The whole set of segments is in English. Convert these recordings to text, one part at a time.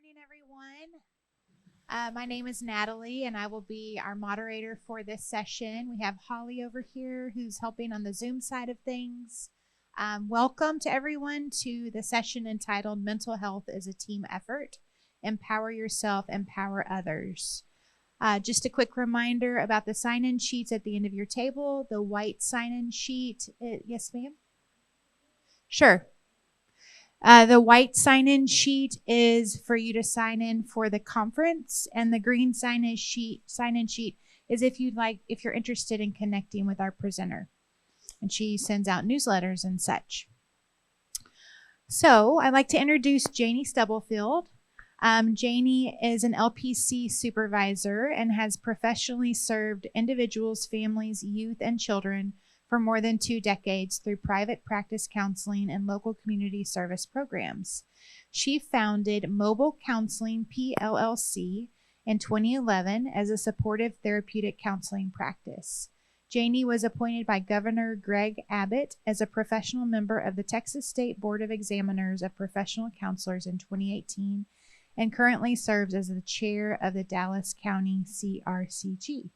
Morning, everyone. My name is Natalie, and I will be our moderator for this session. We have Holly over here who's helping on the Zoom side of things. Welcome to everyone to the session entitled Mental Health is a Team Effort. Empower yourself, empower others. Just a quick reminder about the sign-in sheets at the end of your table. The white sign-in sheet. Yes, ma'am? Sure. The white sign-in sheet is for you to sign in for the conference, and the green sign-in sheet is if you're interested in connecting with our presenter. And she sends out newsletters and such. So I'd like to introduce Janie Stubblefield. Janie is an LPC supervisor and has professionally served individuals, families, youth, and children for more than 2 decades through private practice counseling and local community service programs. She founded Mobile Counseling PLLC in 2011 as a supportive therapeutic counseling practice. Janie was appointed by Governor Greg Abbott as a professional member of the Texas State Board of Examiners of Professional Counselors in 2018 and currently serves as the chair of the Dallas County CRCG.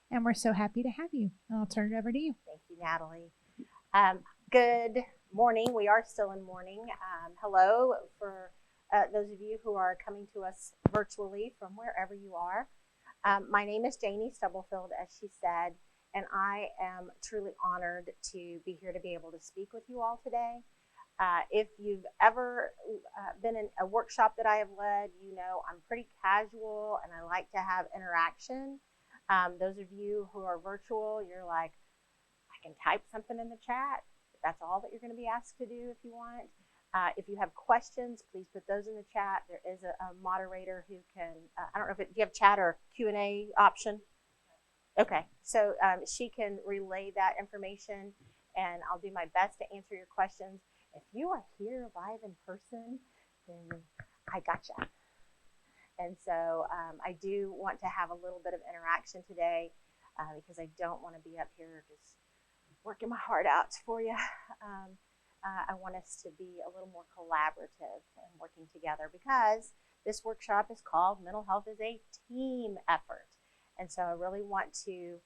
And we're so happy to have you. I'll turn it over to you. Thank you, Natalie. Good morning. We are still in morning. Hello for those of you who are coming to us virtually from wherever you are. My name is Janie Stubblefield, as she said, and I am truly honored to be here to be able to speak with you all today. If you've ever been in a workshop that I have led, you know I'm pretty casual and I like to have interaction. Those of you who are virtual, you're like, I can type something in the chat. That's all that you're going to be asked to do if you want. If you have questions, please put those in the chat. There is a moderator who can, I don't know do you have chat or Q&A option? Okay, so she can relay that information and I'll do my best to answer your questions. If you are here live in person, then I gotcha. And so I do want to have a little bit of interaction today because I don't want to be up here just working my heart out for you. I want us to be a little more collaborative and working together because this workshop is called Mental Health is a Team Effort. And so I really want to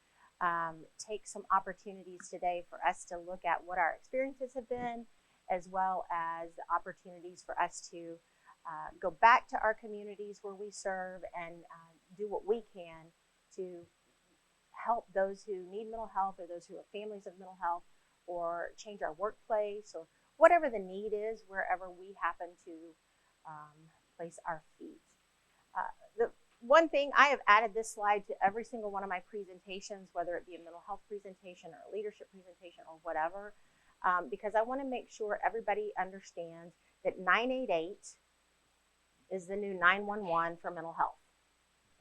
take some opportunities today for us to look at what our experiences have been, as well as the opportunities for us to go back to our communities where we serve and do what we can to help those who need mental health or those who are families of mental health or change our workplace or whatever the need is wherever we happen to place our feet. The one thing, I have added this slide to every single one of my presentations, whether it be a mental health presentation or a leadership presentation or whatever, because I want to make sure everybody understands that 988 is the new 911 for mental health,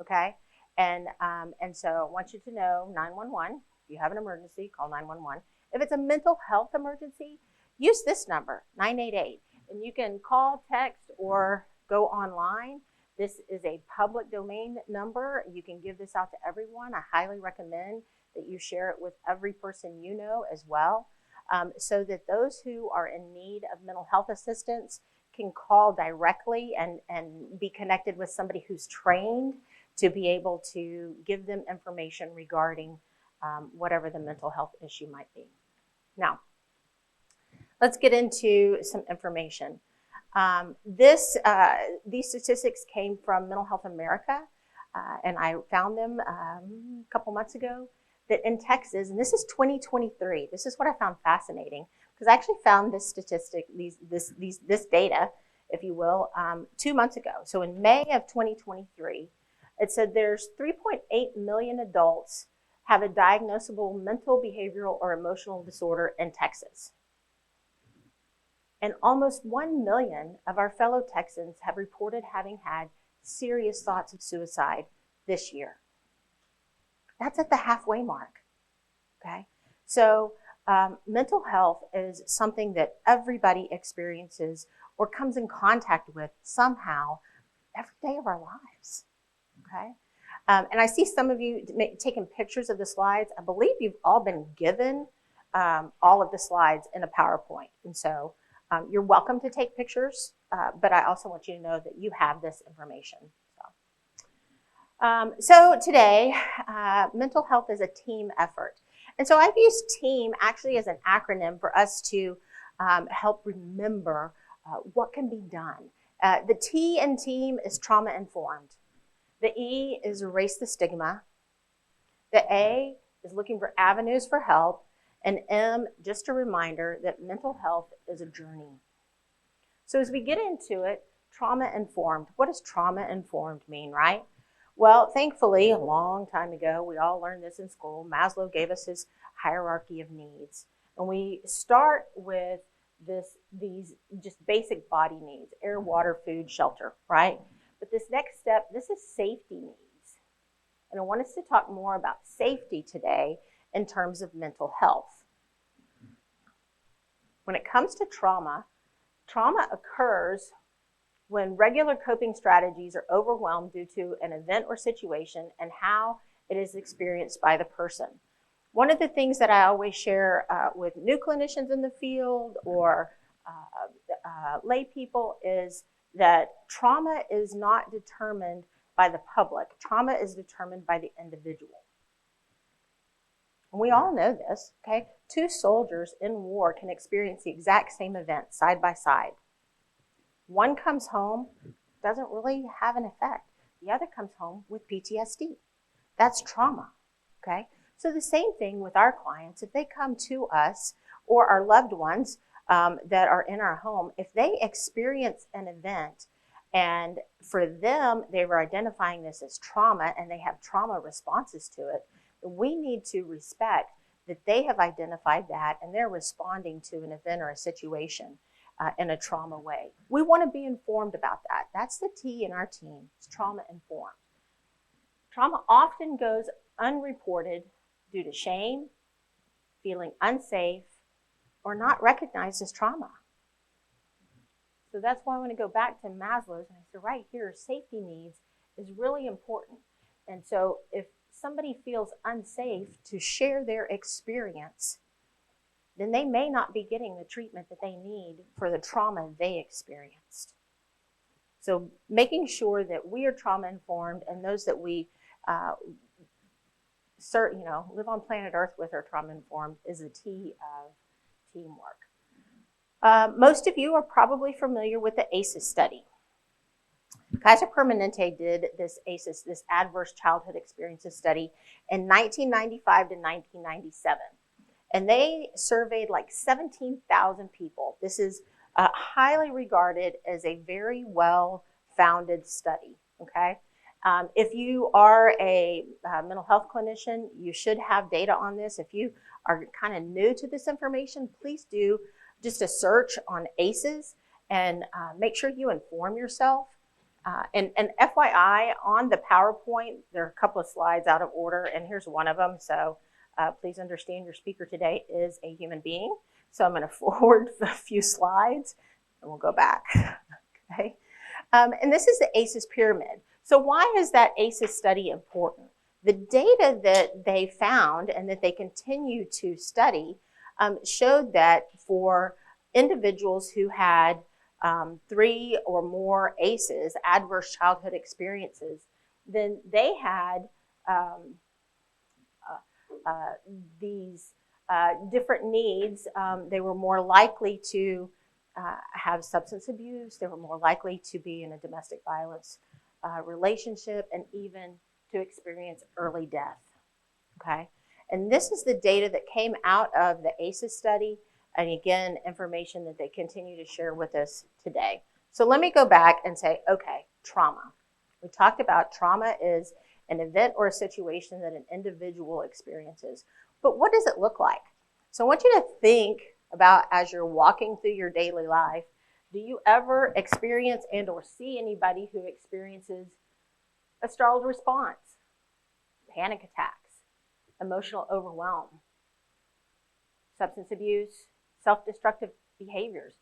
okay? And so I want you to know 911, if you have an emergency, call 911. If it's a mental health emergency, use this number, 988. And you can call, text, or go online. This is a public domain number. You can give this out to everyone. I highly recommend that you share it with every person you know as well, so that those who are in need of mental health assistance can call directly and be connected with somebody who's trained to be able to give them information regarding whatever the mental health issue might be. Now, let's get into some information. These statistics came from Mental Health America, and I found them a couple months ago, that in Texas, and this is 2023, this is what I found fascinating, because I actually found this statistic, this data, if you will, 2 months ago. So in May of 2023, it said there's 3.8 million adults have a diagnosable mental, behavioral, or emotional disorder in Texas. And almost 1 million of our fellow Texans have reported having had serious thoughts of suicide this year. That's at the halfway mark, okay? So mental health is something that everybody experiences or comes in contact with somehow every day of our lives, okay? And I see some of you taking pictures of the slides. I believe you've all been given all of the slides in a PowerPoint. And so You're welcome to take pictures, but I also want you to know that you have this information. So today, mental health is a team effort. And so I've used team actually as an acronym for us to help remember what can be done. The T in team is trauma informed. The E is erase the stigma. The A is looking for avenues for help. And M, just a reminder that mental health is a journey. So as we get into it, trauma informed. What does trauma informed mean, right? Well, thankfully, a long time ago, we all learned this in school. Maslow gave us his hierarchy of needs. And we start with these just basic body needs, air, water, food, shelter, right? But this next step, this is safety needs. And I want us to talk more about safety today in terms of mental health. When it comes to trauma, trauma occurs when regular coping strategies are overwhelmed due to an event or situation and how it is experienced by the person. One of the things that I always share with new clinicians in the field or lay people is that trauma is not determined by the public. Trauma is determined by the individual. And we all know this, okay? Two soldiers in war can experience the exact same event side by side. One comes home, doesn't really have an effect. The other comes home with PTSD. That's trauma, okay? So the same thing with our clients. If they come to us or our loved ones that are in our home, if they experience an event and for them, they were identifying this as trauma and they have trauma responses to it, we need to respect that they have identified that and they're responding to an event or a situation in a trauma way. We want to be informed about that. That's the T in our team. It's trauma informed. Trauma often goes unreported due to shame, feeling unsafe, or not recognized as trauma. So that's why I want to go back to Maslow's and I said right here, safety needs is really important. And so if somebody feels unsafe to share their experience, then they may not be getting the treatment that they need for the trauma they experienced. So making sure that we are trauma informed and those that we live on planet Earth with are trauma informed is the T of teamwork. Most of you are probably familiar with the ACEs study. Kaiser Permanente did this ACEs, this Adverse Childhood Experiences study in 1995 to 1997. And they surveyed like 17,000 people. This is highly regarded as a very well-founded study, okay? If you are a mental health clinician, you should have data on this. If you are kind of new to this information, please do just a search on ACEs and make sure you inform yourself. And FYI, on the PowerPoint, there are a couple of slides out of order, and here's one of them. So please understand your speaker today is a human being. So I'm going to forward a few slides, and we'll go back. Okay. And this is the ACEs pyramid. So why is that ACEs study important? The data that they found and that they continue to study showed that for individuals who had 3 or more ACEs, adverse childhood experiences, then they had these different needs. They were more likely to have substance abuse. They were more likely to be in a domestic violence relationship and even to experience early death, okay? And this is the data that came out of the ACEs study, and again, information that they continue to share with us today. So let me go back and say, okay, trauma. We talked about trauma is an event or a situation that an individual experiences. But what does it look like? So I want you to think about as you're walking through your daily life, do you ever experience and or see anybody who experiences a startled response, panic attacks, emotional overwhelm, substance abuse, self-destructive behaviors,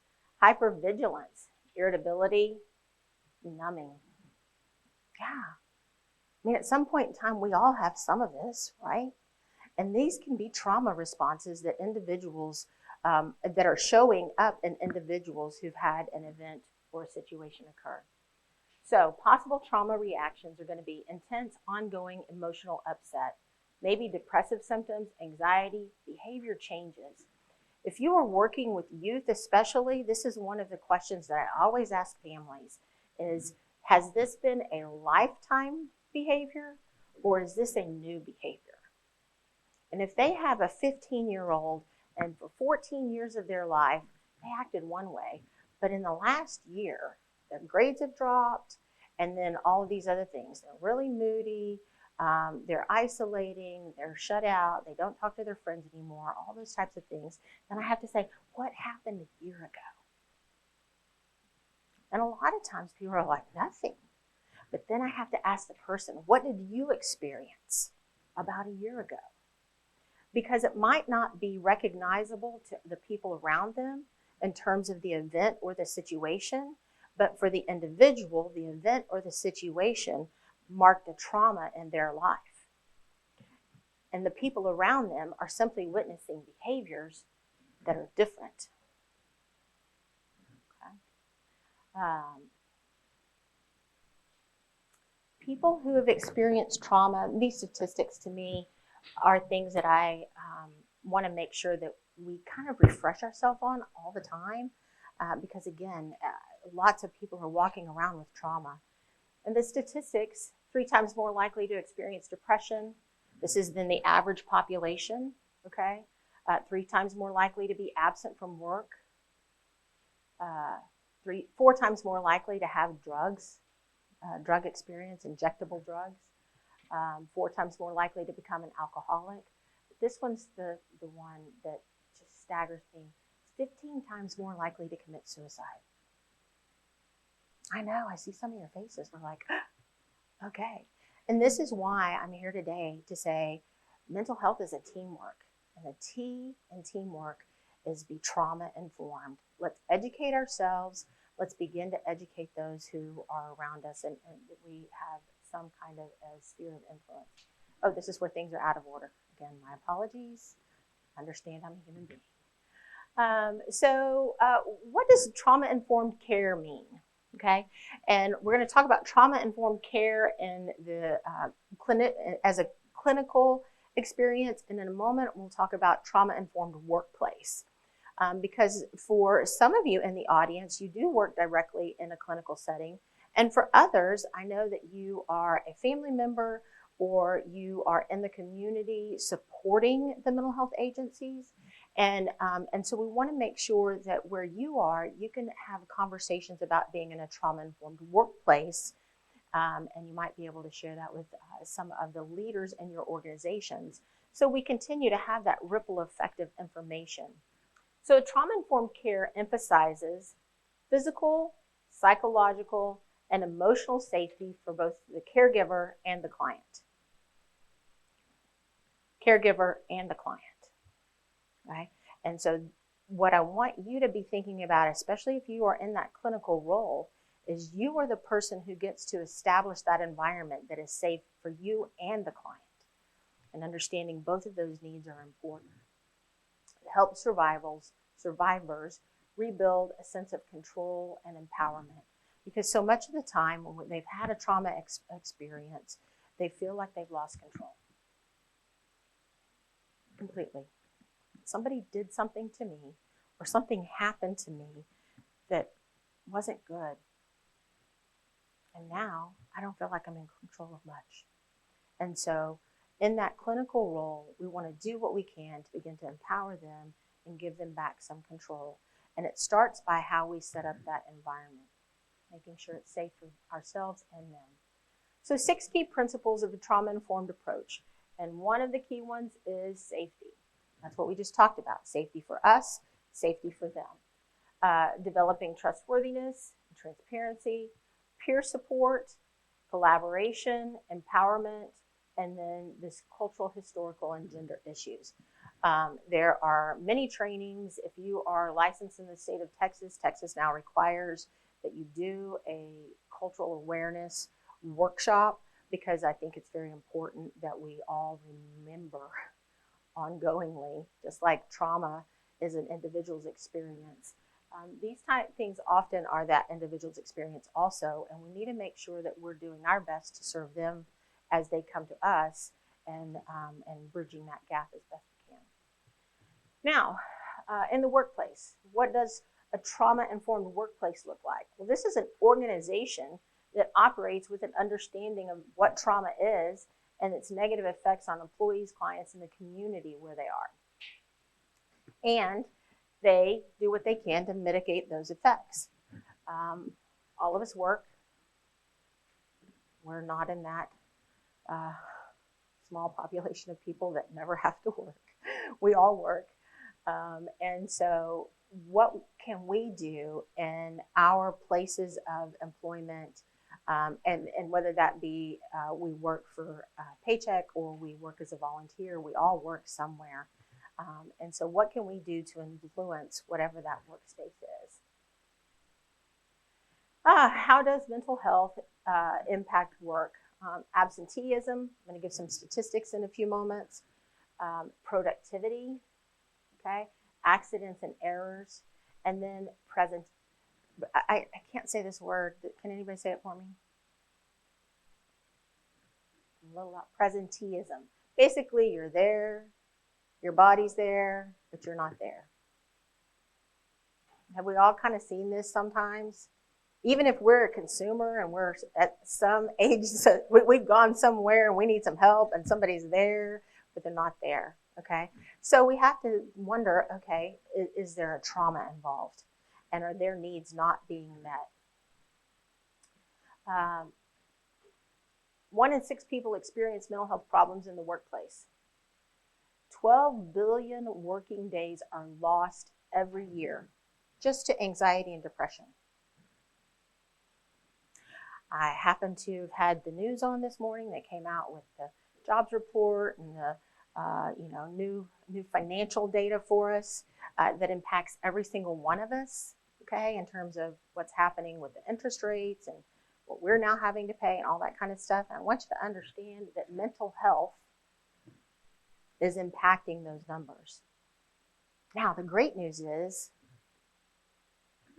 hypervigilance, irritability, numbing? Yeah. I mean, at some point in time, we all have some of this, right? And these can be trauma responses that individuals that are showing up in individuals who've had an event or a situation occur. So possible trauma reactions are going to be intense, ongoing emotional upset, maybe depressive symptoms, anxiety, behavior changes. If you are working with youth especially, this is one of the questions that I always ask families is, has this been a lifetime behavior or is this a new behavior? And if they have a 15-year-old and for 14 years of their life, they acted one way, but in the last year, their grades have dropped, and then all of these other things. They're really moody, they're isolating, they're shut out, they don't talk to their friends anymore, all those types of things. Then I have to say, what happened a year ago? And a lot of times people are like, nothing. But then I have to ask the person, what did you experience about a year ago? Because it might not be recognizable to the people around them in terms of the event or the situation, but for the individual, the event or the situation marked a trauma in their life. And the people around them are simply witnessing behaviors that are different. Okay. People who have experienced trauma, these statistics to me are things that I want to make sure that we kind of refresh ourselves on all the time because, again, lots of people are walking around with trauma. And the statistics, 3 times more likely to experience depression. This is than the average population, okay? 3 times more likely to be absent from work. 4 times more likely to have drug experience, injectable drugs. 4 times more likely to become an alcoholic. But this one's the one that just staggers me. It's 15 times more likely to commit suicide. I know, I see some of your faces. We're like, okay. And this is why I'm here today to say mental health is a teamwork. And the T in teamwork is be trauma informed. Let's educate ourselves. Let's begin to educate those who are around us and we have some kind of a sphere of influence. Oh, this is where things are out of order. Again, my apologies. Understand I'm a human being. What does trauma-informed care mean? Okay, and we're going to talk about trauma-informed care in the clinic as a clinical experience, and in a moment we'll talk about trauma-informed workplace. Because for some of you in the audience, you do work directly in a clinical setting. And for others, I know that you are a family member or you are in the community supporting the mental health agencies. And so we want to make sure that where you are, you can have conversations about being in a trauma-informed workplace. And you might be able to share that with some of the leaders in your organizations. So we continue to have that ripple effect of information. So trauma-informed care emphasizes physical, psychological, and emotional safety for both the caregiver and the client. Caregiver and the client, right? And so what I want you to be thinking about, especially if you are in that clinical role, is you are the person who gets to establish that environment that is safe for you and the client. And understanding both of those needs are important. It helps survivors rebuild a sense of control and empowerment. Because so much of the time when they've had a trauma experience, they feel like they've lost control. Completely. Somebody did something to me or something happened to me that wasn't good. And now I don't feel like I'm in control of much. And so in that clinical role, we want to do what we can to begin to empower them and give them back some control. And it starts by how we set up that environment, making sure it's safe for ourselves and them. So 6 key principles of a trauma-informed approach. And one of the key ones is safety. That's what we just talked about. Safety for us, safety for them. Developing trustworthiness, transparency, peer support, collaboration, empowerment, and then this cultural, historical, and gender issues. There are many trainings. If you are licensed in the state of Texas, Texas now requires that you do a cultural awareness workshop because I think it's very important that we all remember ongoingly, just like trauma is an individual's experience. These type things often are that individual's experience also, and we need to make sure that we're doing our best to serve them as they come to us, and bridging that gap as best we can. Now, in the workplace, what does a trauma-informed workplace look like? Well, this is an organization that operates with an understanding of what trauma is and its negative effects on employees, clients, and the community where they are. And they do what they can to mitigate those effects. All of us work. We're not in that small population of people that never have to work. We all work. And so what can we do in our places of employment, and whether that be we work for a paycheck or we work as a volunteer, we all work somewhere. And so what can we do to influence whatever that workspace is? How does mental health impact work? Absenteeism, I'm going to give some statistics in a few moments. Productivity, okay? Accidents and errors, and then I can't say this word. Can anybody say it for me? A little loud. Presenteeism. Basically, you're there, your body's there, but you're not there. Have we all kind of seen this sometimes? Even if we're a consumer and we're at some age, we've gone somewhere and we need some help and somebody's there, but they're not there, okay? So we have to wonder, okay, is there a trauma involved? And are their needs not being met? 1 in 6 people experience mental health problems in the workplace. 12 billion working days are lost every year just to anxiety and depression. I happen to have had the news on this morning. They came out with the jobs report and the new financial data for us that impacts every single one of us, okay, in terms of what's happening with the interest rates and what we're now having to pay and all that kind of stuff. And I want you to understand that mental health is impacting those numbers. Now, the great news is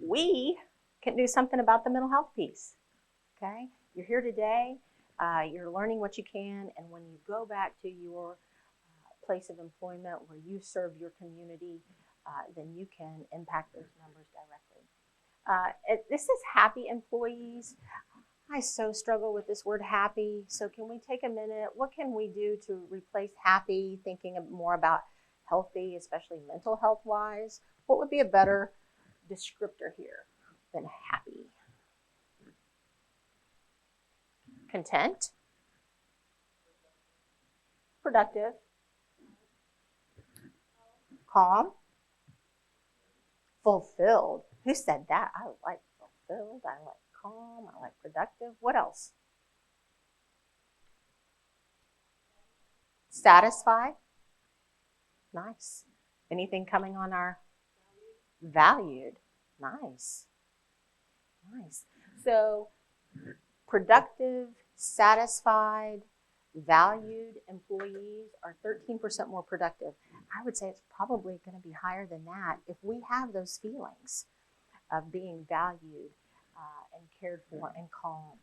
we can do something about the mental health piece, okay? You're here today. You're learning what you can, and when you go back to your place of employment where you serve your community, then you can impact those numbers directly. This is happy employees. I so struggle with this word happy, so can we take a minute? What can we do to replace happy, thinking more about healthy, especially mental health wise? What would be a better descriptor here than happy? Content, productive, calm, fulfilled. Who said that? I like fulfilled, I like calm, I like productive. What else? Satisfied. Nice. Anything coming on our valued? Nice. Nice. So productive, satisfied, valued employees are 13% more productive. I would say it's probably going to be higher than that if we have those feelings of being valued and cared for and calm.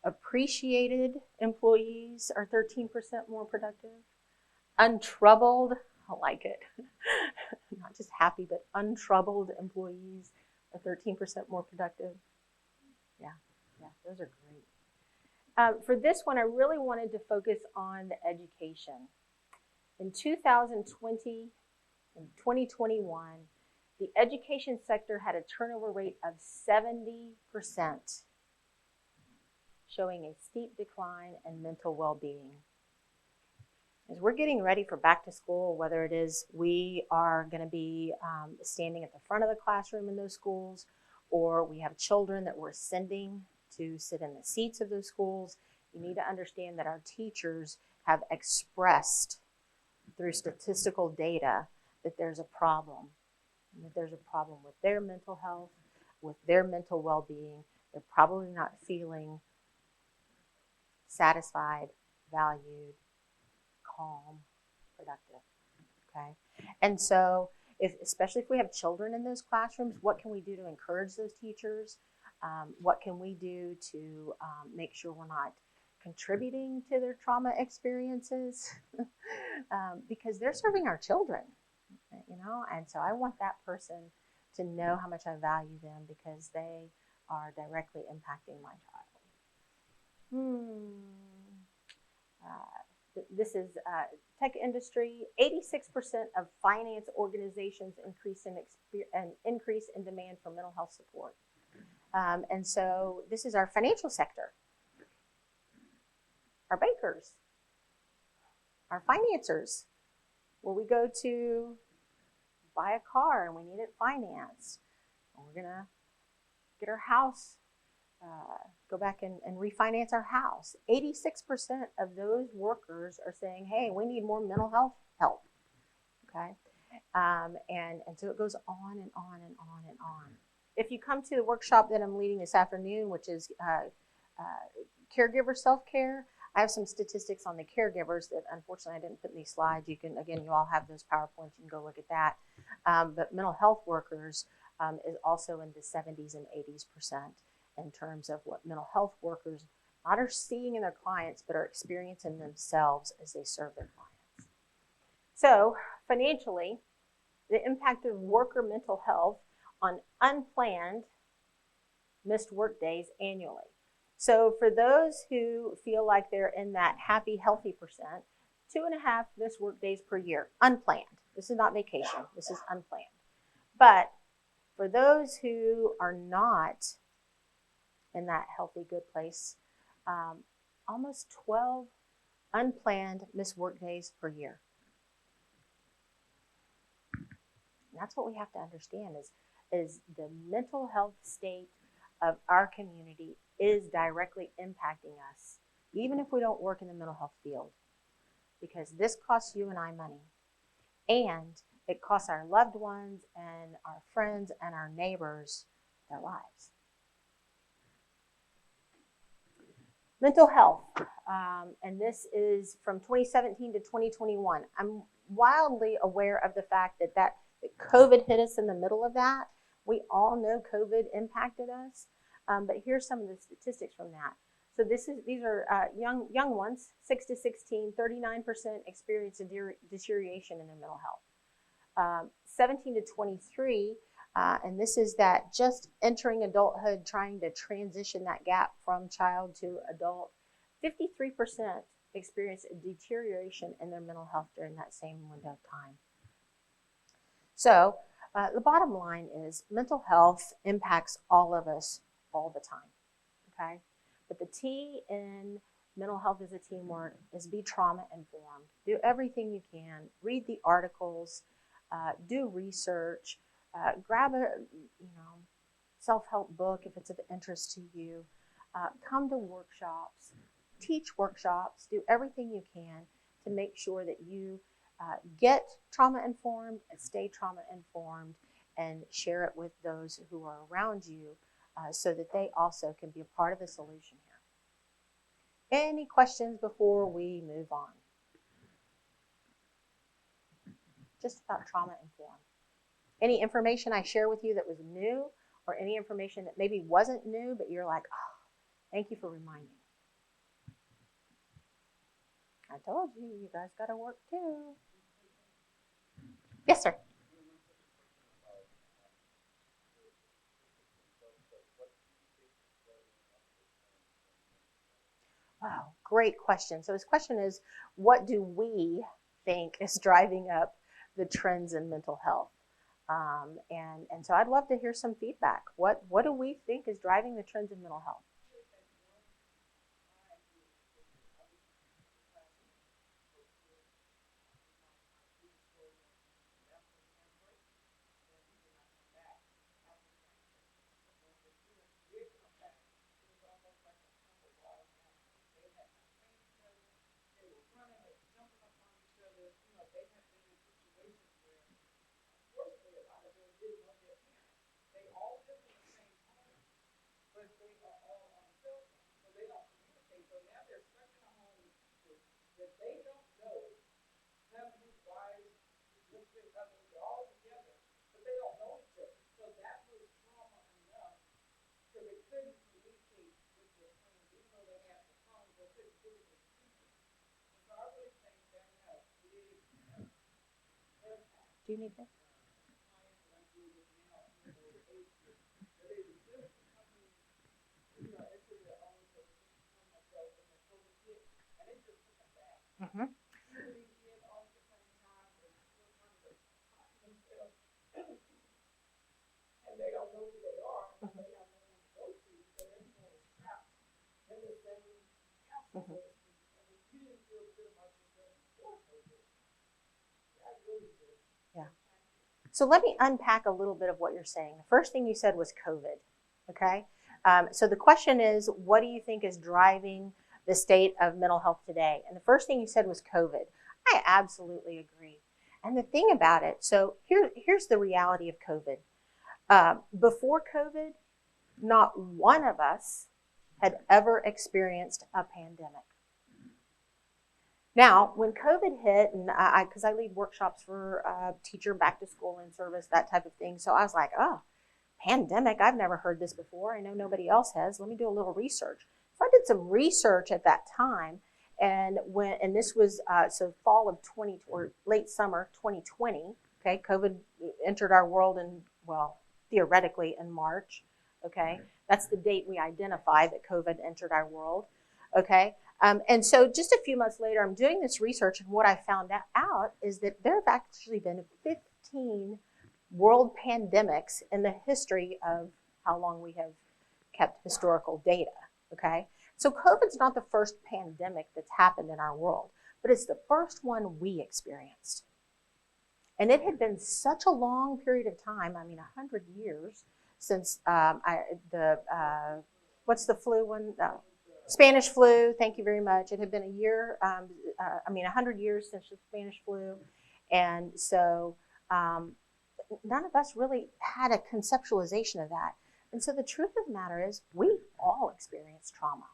Appreciated employees are 13% more productive. Untroubled, I like it. Not just happy, but untroubled employees are 13% more productive. Yeah, those are great. For this one, I really wanted to focus on the education. In 2020 and 2021, the education sector had a turnover rate of 70%, showing a steep decline in mental well-being. As we're getting ready for back to school, whether it is we are going to be standing at the front of the classroom in those schools, or we have children that we're sending to sit in the seats of those schools, you need to understand that our teachers have expressed through statistical data that there's a problem, and that there's a problem with their mental health, with their mental well-being. They're probably not feeling satisfied valued, calm, productive. Okay. And so, especially if we have children in those classrooms, what can we do to encourage those teachers? What can we do to make sure we're not contributing to their trauma experiences? Because they're serving our children, and so I want that person to know how much I value them because they are directly impacting my child. This is tech industry. 86% of finance organizations increase in demand for mental health support. And so this is our financial sector, our bankers, our financiers, where we go to buy a car and we need it financed. And we're going to get our house, go back and refinance our house. 86% of those workers are saying, hey, we need more mental health help. Okay. And so it goes on and on and on and on. If you come to the workshop that I'm leading this afternoon, which is caregiver self-care, I have some statistics on the caregivers that unfortunately I didn't put in these slides. You can, again, you all have those PowerPoints. You can go look at that. But mental health workers is also in the 70s and 80s% in terms of what mental health workers not are seeing in their clients, but are experiencing themselves as they serve their clients. So financially, the impact of worker mental health on unplanned missed work days annually. So for those who feel like they're in that happy, healthy percent, 2.5 missed work days per year, unplanned. This is not vacation. This is unplanned. But for those who are not in that healthy, good place, almost 12 unplanned missed work days per year. And that's what we have to understand is the mental health state of our community is directly impacting us, even if we don't work in the mental health field, because this costs you and I money, and it costs our loved ones and our friends and our neighbors their lives. Mental health, and this is from 2017 to 2021. I'm wildly aware of the fact that COVID hit us in the middle of that. We all know COVID impacted us, but here's some of the statistics from that. So these are young ones, 6 to 16, 39% experience deterioration in their mental health. 17 to 23, and this is that just entering adulthood, trying to transition that gap from child to adult, 53% experience a deterioration in their mental health during that same window of time. So the bottom line is mental health impacts all of us all the time, okay? But the T in mental health as a teamwork is be trauma informed. Do everything you can. Read the articles, do research, grab a self-help book if it's of interest to you. Come to workshops, teach workshops, do everything you can to make sure that you get trauma informed and stay trauma informed and share it with those who are around you so that they also can be a part of the solution here. Any questions before we move on? Just about trauma informed. Any information I share with you that was new or any information that maybe wasn't new, but you're like, oh, thank you for reminding me. I told you, you guys got to work too. Yes, sir. Wow, great question. So his question is, what do we think is driving up the trends in mental health? And so I'd love to hear some feedback. What do we think is driving the trends in mental health? Do you need this? Mm-hmm. Mm-hmm. Yeah. So let me unpack a little bit of what you're saying. The first thing you said was COVID. Okay. So the question is, what do you think is driving the state of mental health today? And the first thing you said was COVID. I absolutely agree. And the thing about it, so here's the reality of COVID. Before COVID, not one of us had ever experienced a pandemic. Now, when COVID hit, and because I lead workshops for teacher back to school in service, that type of thing, so I was like, oh, pandemic, I've never heard this before. I know nobody else has. Let me do a little research. So I did some research at that time, and this was so fall of 20 or late summer 2020. Okay, COVID entered our world in, well, theoretically in March. Okay, that's the date we identified that COVID entered our world. Okay. And so just a few months later, I'm doing this research, and what I found out is that there have actually been 15 world pandemics in the history of how long we have kept historical data. Okay. So COVID's not the first pandemic that's happened in our world, but it's the first one we experienced. And it had been such a long period of time, 100 years since what's the flu one? Spanish flu, thank you very much. It had been 100 years since the Spanish flu. And so none of us really had a conceptualization of that. And so the truth of the matter is we all experienced trauma.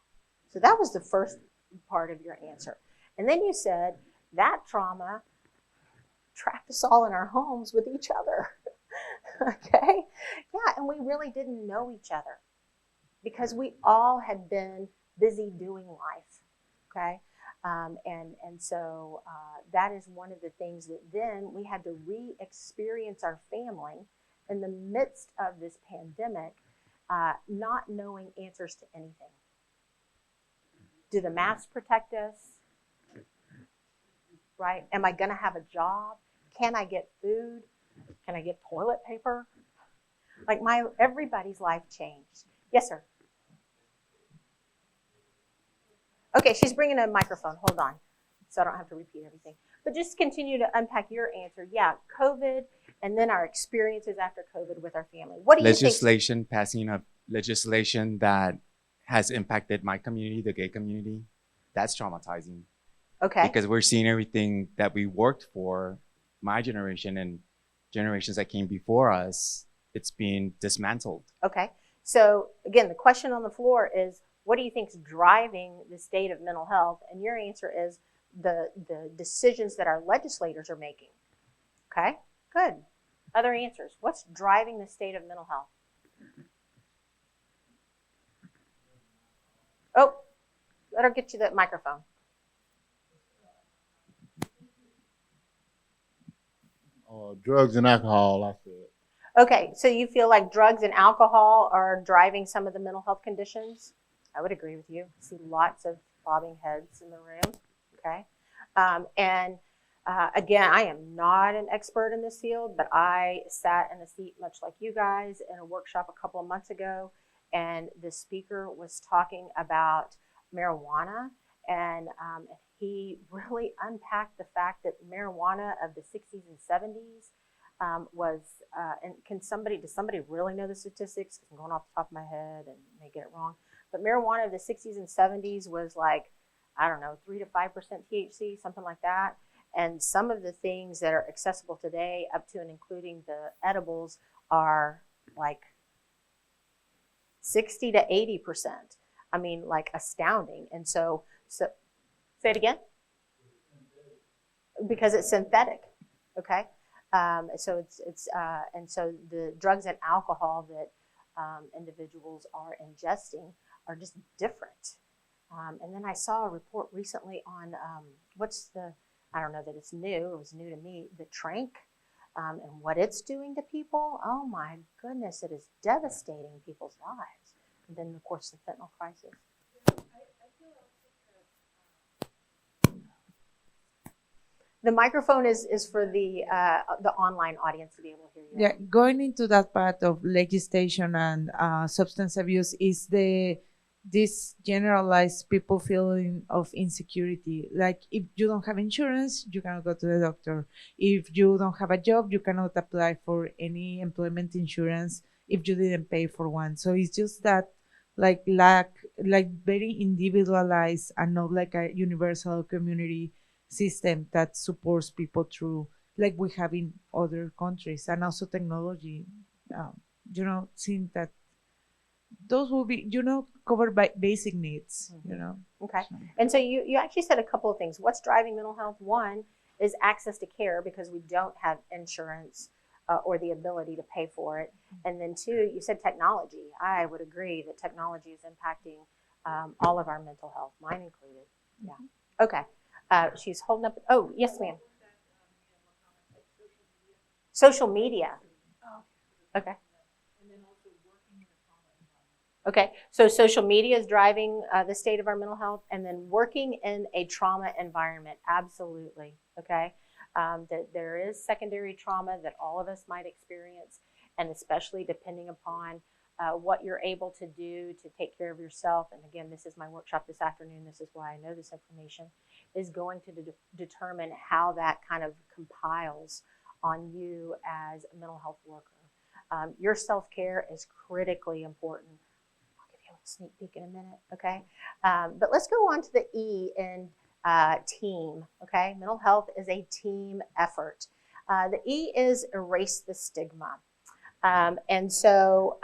So that was the first part of your answer. And then you said that trauma trapped us all in our homes with each other. Okay? Yeah, and we really didn't know each other because we all had been busy doing life. Okay? And so that is one of the things that then we had to re-experience our family in the midst of this pandemic, not knowing answers to anything. Do the masks protect us? Right? Am I going to have a job? Can I get food? Can I get toilet paper? Like everybody's life changed. Yes, sir. Okay, she's bringing a microphone. Hold on, so I don't have to repeat everything. But just continue to unpack your answer. Yeah, COVID, and then our experiences after COVID with our family. What do you think? Passing of legislation that has impacted my community, the gay community, that's traumatizing. Okay. Because we're seeing everything that we worked for, my generation and generations that came before us, it's being dismantled. Okay. So again, the question on the floor is, what do you think is driving the state of mental health? And your answer is the decisions that our legislators are making. Okay, good. Other answers. What's driving the state of mental health? Oh, let her get you that microphone. Drugs and alcohol, I said. Okay, so you feel like drugs and alcohol are driving some of the mental health conditions? I would agree with you. I see lots of bobbing heads in the room. Okay. Again, I am not an expert in this field, but I sat in a seat much like you guys in a workshop a couple of months ago, and the speaker was talking about marijuana, and he really unpacked the fact that marijuana of the 60s and 70s was, and does somebody really know the statistics? Because I'm going off the top of my head and may get it wrong. But marijuana of the 60s and 70s was like, I don't know, 3 to 5% THC, something like that. And some of the things that are accessible today, up to and including the edibles, are like 60 to 80%. I mean, like astounding. And so say it again. because it's synthetic. Okay, so and so the drugs and alcohol that individuals are ingesting are just different. And then I saw a report recently on I don't know that it's new, it was new to me, the trank and what it's doing to people. Oh my goodness, it is devastating people's lives. And then, of course, the fentanyl crisis. The microphone is for the online audience to be able to hear you. Yeah, going into that part of legislation and substance abuse is this generalized people feeling of insecurity. Like if you don't have insurance, you cannot go to the doctor. If you don't have a job, you cannot apply for any employment insurance if you didn't pay for one. So it's just that like very individualized and not like a universal community system that supports people through like we have in other countries, and also technology, seeing that those will be covered by basic needs. Okay. And so you actually said a couple of things. What's driving mental health? One is access to care because we don't have insurance or the ability to pay for it. And then two, you said technology. I would agree that technology is impacting all of our mental health, mine included. Yeah. Okay. She's holding up. Oh, yes, ma'am. Social media. Okay. Okay, so social media is driving the state of our mental health, and then working in a trauma environment, absolutely, okay? That there is secondary trauma that all of us might experience, and especially depending upon what you're able to do to take care of yourself. And again, this is my workshop this afternoon. This is why I know this information is going to determine how that kind of compiles on you as a mental health worker. Your self-care is critically important. Sneak peek in a minute, okay? But let's go on to the E in team, okay? Mental health is a team effort. The E is erase the stigma. And so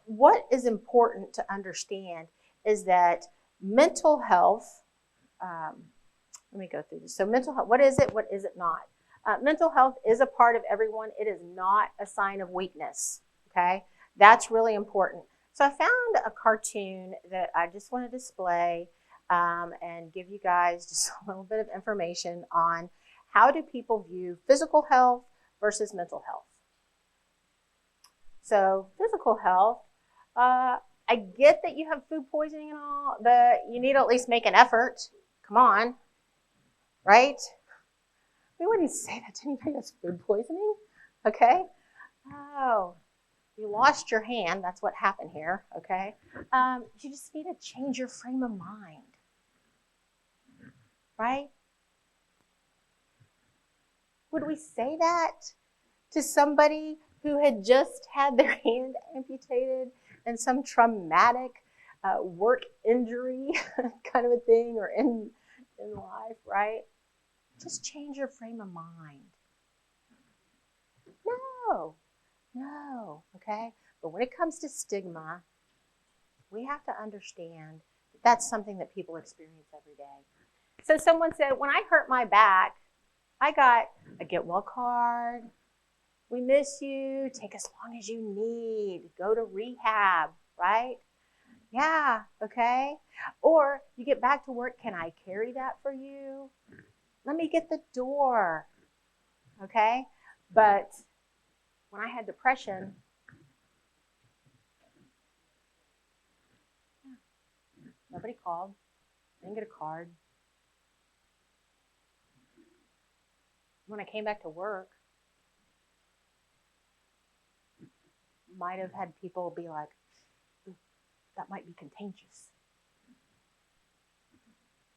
what is important to understand is that mental health, let me go through this. So mental health, what is it? What is it not? Mental health is a part of everyone. It is not a sign of weakness, okay? That's really important. So I found a cartoon that I just want to display and give you guys just a little bit of information on how do people view physical health versus mental health. So physical health, I get that you have food poisoning and all, but you need to at least make an effort. Come on, right? We wouldn't say that to anybody who has food poisoning, okay? Oh. You lost your hand. That's what happened here, okay? You just need to change your frame of mind, right? Would we say that to somebody who had just had their hand amputated and some traumatic work injury kind of a thing or in life, right? Just change your frame of mind. No, okay? But when it comes to stigma, we have to understand that that's something that people experience every day. So someone said, when I hurt my back, I got a get well card. We miss you. Take as long as you need. Go to rehab, right? Yeah, okay? Or you get back to work, can I carry that for you? Let me get the door, okay? But when I had depression, nobody called. I didn't get a card. When I came back to work, might have had people be like, that might be contagious.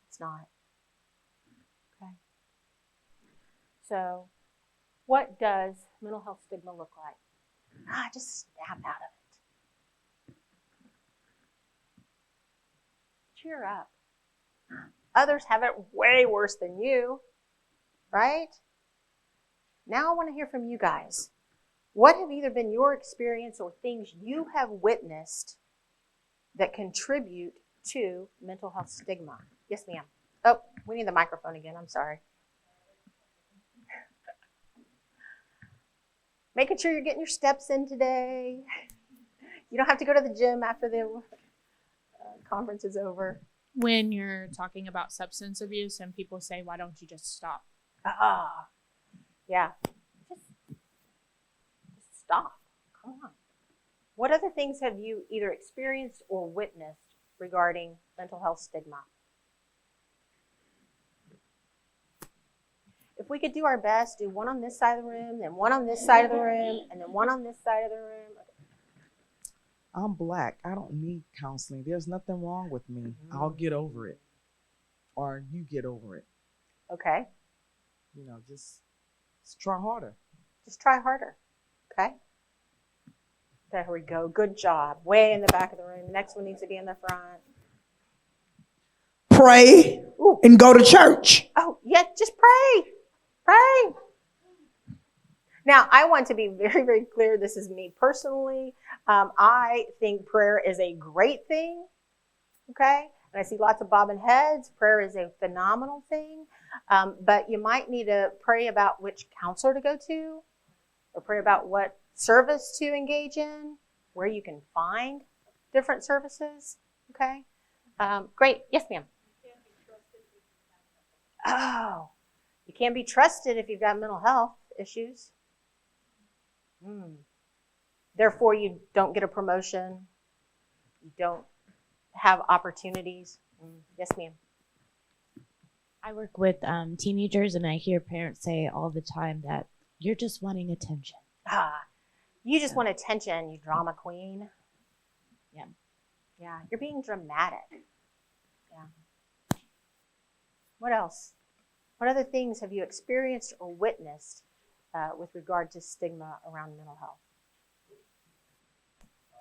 It's not. Okay. So what does mental health stigma look like? Just snap out of it. Cheer up. Others have it way worse than you, right? Now I want to hear from you guys. What have either been your experience or things you have witnessed that contribute to mental health stigma? Yes, ma'am. Oh, we need the microphone again. I'm sorry. Making sure you're getting your steps in today. You don't have to go to the gym after the conference is over. When you're talking about substance abuse and people say, why don't you just stop? Yeah. Just stop. Come on. What other things have you either experienced or witnessed regarding mental health stigma? If we could do our best, do one on this side of the room, then one on this side of the room, and then one on this side of the room. I'm Black. I don't need counseling. There's nothing wrong with me. I'll get over it. Or you get over it. Okay. You know, just try harder. Just try harder. Okay. There we go. Good job. Way in the back of the room. Next one needs to be in the front. Pray and go to church. Oh, yeah, just pray. Pray. Now, I want to be very, very clear. This is me personally. I think prayer is a great thing. Okay? And I see lots of bobbing heads. Prayer is a phenomenal thing. But you might need to pray about which counselor to go to, or pray about what service to engage in, where you can find different services. Okay? Great. Yes, ma'am. Oh, you can't be trusted if you've got mental health issues. Therefore, you don't get a promotion. You don't have opportunities. Yes, ma'am. I work with teenagers, and I hear parents say all the time that you're just wanting attention. You just want attention, you drama queen. Yeah. Yeah, you're being dramatic. Yeah. What else? What other things have you experienced or witnessed with regard to stigma around mental health?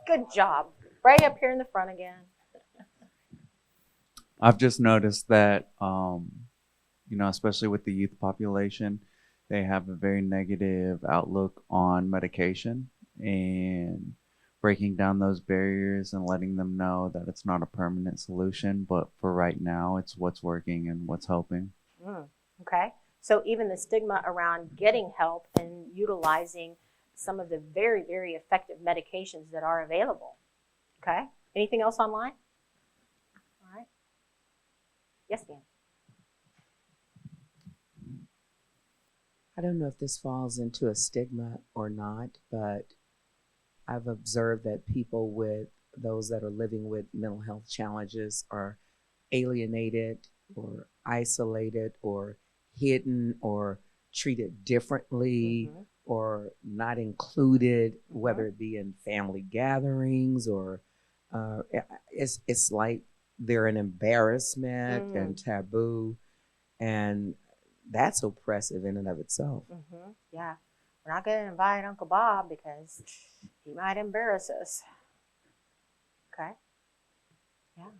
Good job. Right up here in the front again. I've just noticed that, especially with the youth population, they have a very negative outlook on medication, and breaking down those barriers and letting them know that it's not a permanent solution, but for right now, it's what's working and what's helping. Okay. So even the stigma around getting help and utilizing some of the very, very effective medications that are available. Okay. Anything else online? All right. Yes, ma'am. I don't know if this falls into a stigma or not, but I've observed that people those that are living with mental health challenges are alienated or isolated or hidden or treated differently or not included, whether it be in family gatherings or it's like they're an embarrassment and taboo, and that's oppressive in and of itself. Yeah. We're not going to invite Uncle Bob because he might embarrass us. Okay. Yeah.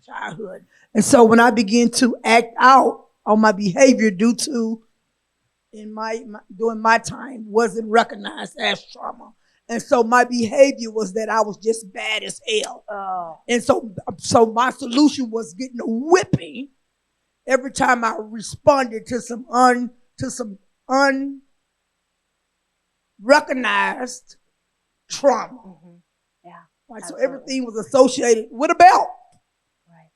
Childhood. And so when I begin to act out on my behavior due to during my time wasn't recognized as trauma. And so my behavior was that I was just bad as hell. And so my solution was getting a whipping every time I responded to some unrecognized trauma. Yeah. Right. So everything was associated with a belt. Right.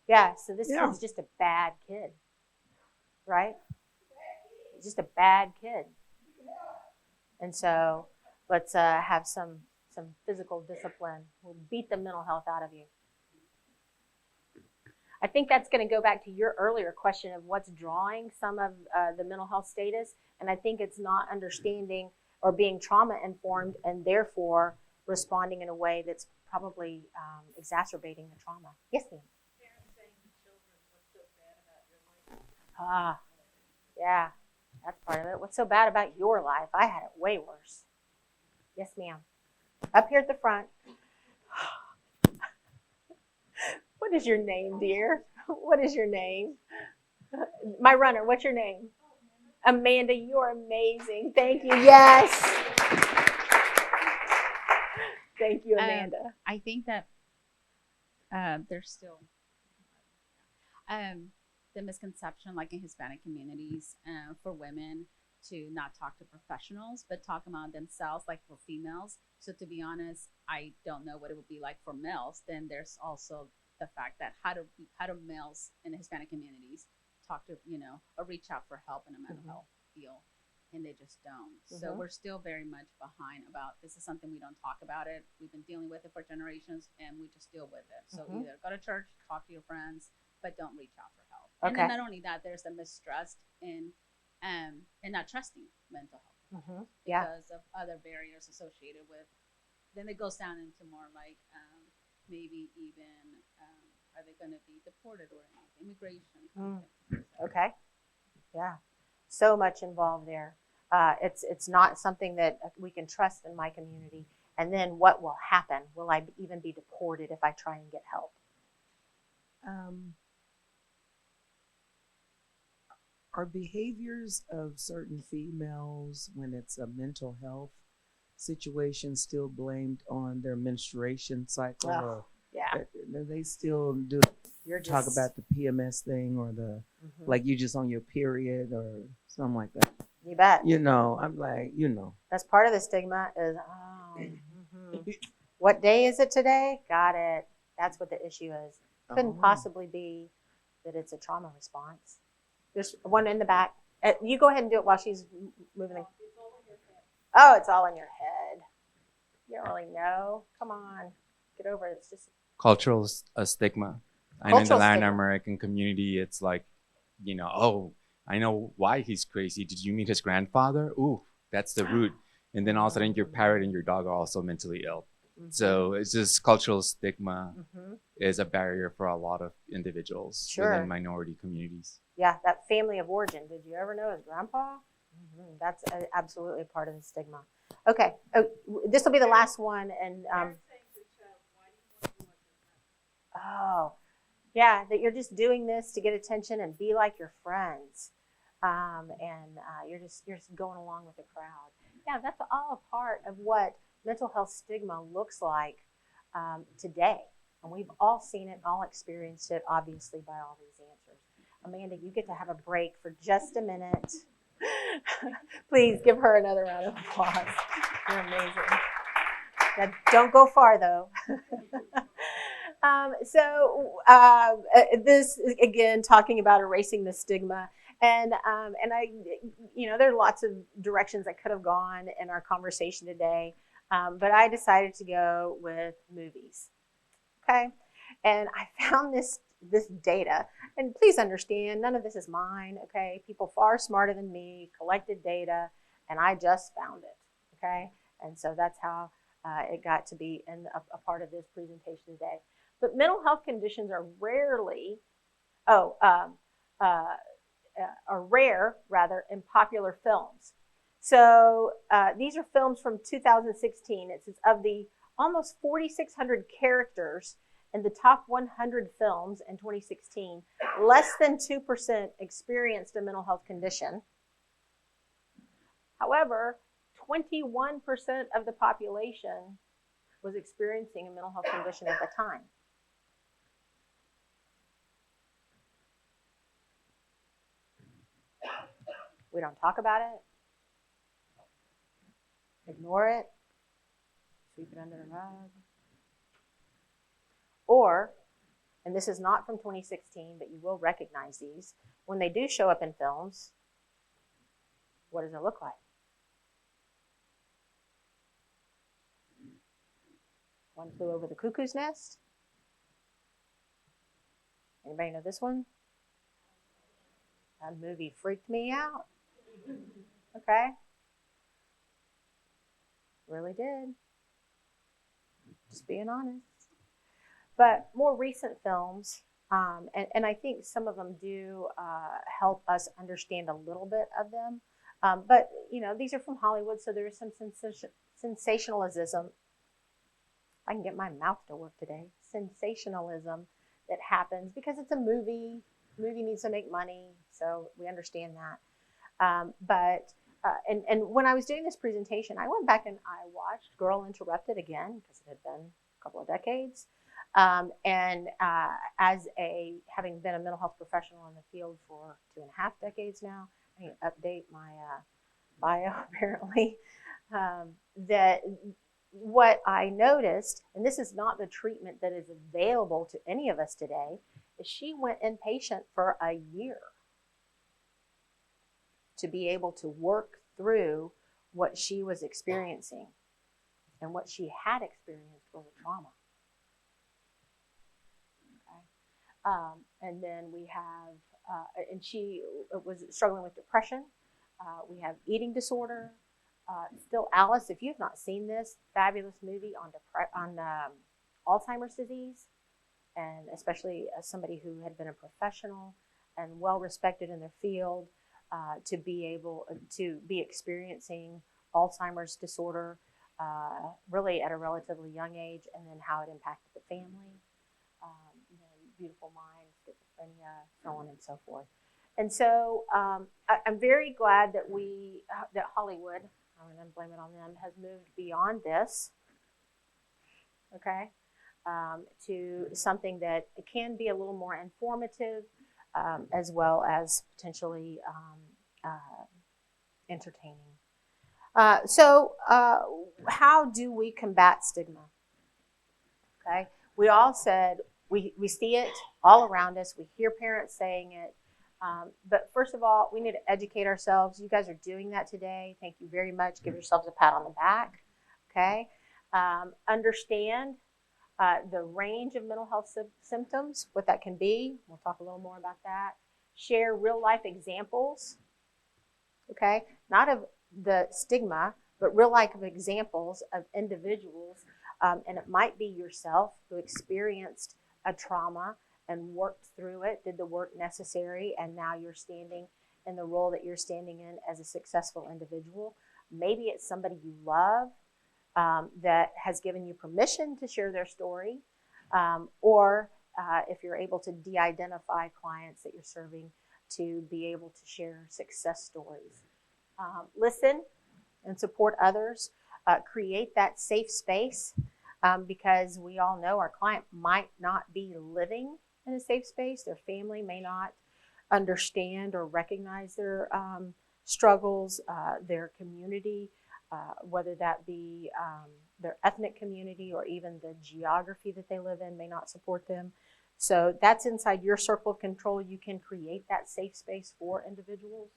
Yeah. So this kid's just a bad kid. Right? He's just a bad kid. And so let's have some physical discipline. We'll beat the mental health out of you. I think that's going to go back to your earlier question of what's drawing some of the mental health status. And I think it's not understanding or being trauma informed and therefore responding in a way that's probably exacerbating the trauma. Yes, ma'am. Parents saying to children, what's so bad about your life? Yeah, that's part of it. What's so bad about your life? I had it way worse. Yes, ma'am. Up here at the front. What is your name, dear? What is your name? My runner, what's your name? Amanda, you're amazing. Thank you. Yes. Thank you, Amanda. I think that there's still the misconception, like in Hispanic communities, for women to not talk to professionals, but talk about themselves, like for females. So to be honest, I don't know what it would be like for males. Then there's also the fact that how do males in the Hispanic communities talk to, or reach out for help in a mental health field, and they just don't. So we're still very much behind about this is something we don't talk about it. We've been dealing with it for generations, and we just deal with it. So either go to church, talk to your friends, but don't reach out for help. Okay. And then not only that, there's the mistrust in and not trusting mental health because of other barriers associated with. Then it goes down into more like maybe even are they going to be deported or anything, immigration. Okay, yeah, so much involved there. It's not something that we can trust in my community. And then what will happen? Will I even be deported if I try and get help? Are behaviors of certain females when it's a mental health situation still blamed on their menstruation cycle? Or do they still talk about the PMS thing or the like you just on your period or something like that? You bet. I'm like, That's part of the stigma is, what day is it today? Got it. That's what the issue is. Couldn't possibly be that it's a trauma response. There's one in the back. You go ahead and do it while she's moving. Oh, it's all in your head. You don't really know. Come on. Get over it. It's just cultural stigma. I know in the Latin American community, it's like, oh, I know why he's crazy. Did you meet his grandfather? Ooh, that's the root. And then all of a sudden your parrot and your dog are also mentally ill. So it's just cultural stigma is a barrier for a lot of individuals within minority communities. Yeah, that family of origin. Did you ever know his grandpa? That's absolutely part of the stigma. Okay, this will be the last one. And that you're just doing this to get attention and be like your friends, you're just going along with the crowd. Yeah, that's all a part of what mental health stigma looks like today. And we've all seen it, all experienced it, obviously, by all these answers. Amanda, you get to have a break for just a minute. Please give her another round of applause. You're amazing. Now, don't go far, though. This, again, talking about erasing the stigma. And there are lots of directions that could have gone in our conversation today. But I decided to go with movies. Okay. And I found this data, and please understand, none of this is mine. Okay. People far smarter than me collected data, and I just found it. Okay. And so that's how it got to be in a part of this presentation today. But mental health conditions are rare in popular films. So these are films from 2016. It says of the almost 4,600 characters in the top 100 films in 2016, less than 2% experienced a mental health condition. However, 21% of the population was experiencing a mental health condition at the time. We don't talk about it. Ignore it. Sweep it under the rug. Or, and this is not from 2016, but you will recognize these, when they do show up in films, what does it look like? One Flew Over the Cuckoo's Nest. Anybody know this one? That movie freaked me out. Okay. Really did. Just being honest. But more recent films, and I think some of them do help us understand a little bit of them. But, these are from Hollywood, so there is some sensationalism. I can get my mouth to work today. Sensationalism that happens because it's a movie. The movie needs to make money, so we understand that. But when I was doing this presentation, I went back and I watched Girl Interrupted again because it had been a couple of decades. Having been a mental health professional in the field for 2.5 decades now, I need to update my bio apparently. That what I noticed, and this is not the treatment that is available to any of us today, is she went inpatient for a year to be able to work through what she was experiencing. And what she had experienced was a trauma. Okay. And then we have, and she was struggling with depression. We have eating disorder. Still Alice, if you've not seen this fabulous movie on Alzheimer's disease, and especially as somebody who had been a professional and well respected in their field, to be able to be experiencing Alzheimer's disorder really at a relatively young age, and then how it impacted the family, beautiful mind, schizophrenia, so on and so forth. And so I'm very glad that that Hollywood, I'm going to blame it on them, has moved beyond this, okay, to something that can be a little more informative, as well as potentially entertaining. So how do we combat stigma? Okay, we all said we see it all around us. We hear parents saying it. But first of all, we need to educate ourselves. You guys are doing that today. Thank you very much. Give yourselves a pat on the back. Okay, understand the range of mental health symptoms, what that can be. We'll talk a little more about that. Share real life examples. Okay, not of the stigma, but real life examples of individuals, and it might be yourself who experienced a trauma and worked through it, did the work necessary, and now you're standing in the role that you're standing in as a successful individual. Maybe it's somebody you love that has given you permission to share their story, or if you're able to de-identify clients that you're serving, to be able to share success stories. Listen and support others. Create that safe space, because we all know our client might not be living in a safe space. Their family may not understand or recognize their struggles. Their community, whether that be their ethnic community or even the geography that they live in, may not support them. So that's inside your circle of control. You can create that safe space for individuals,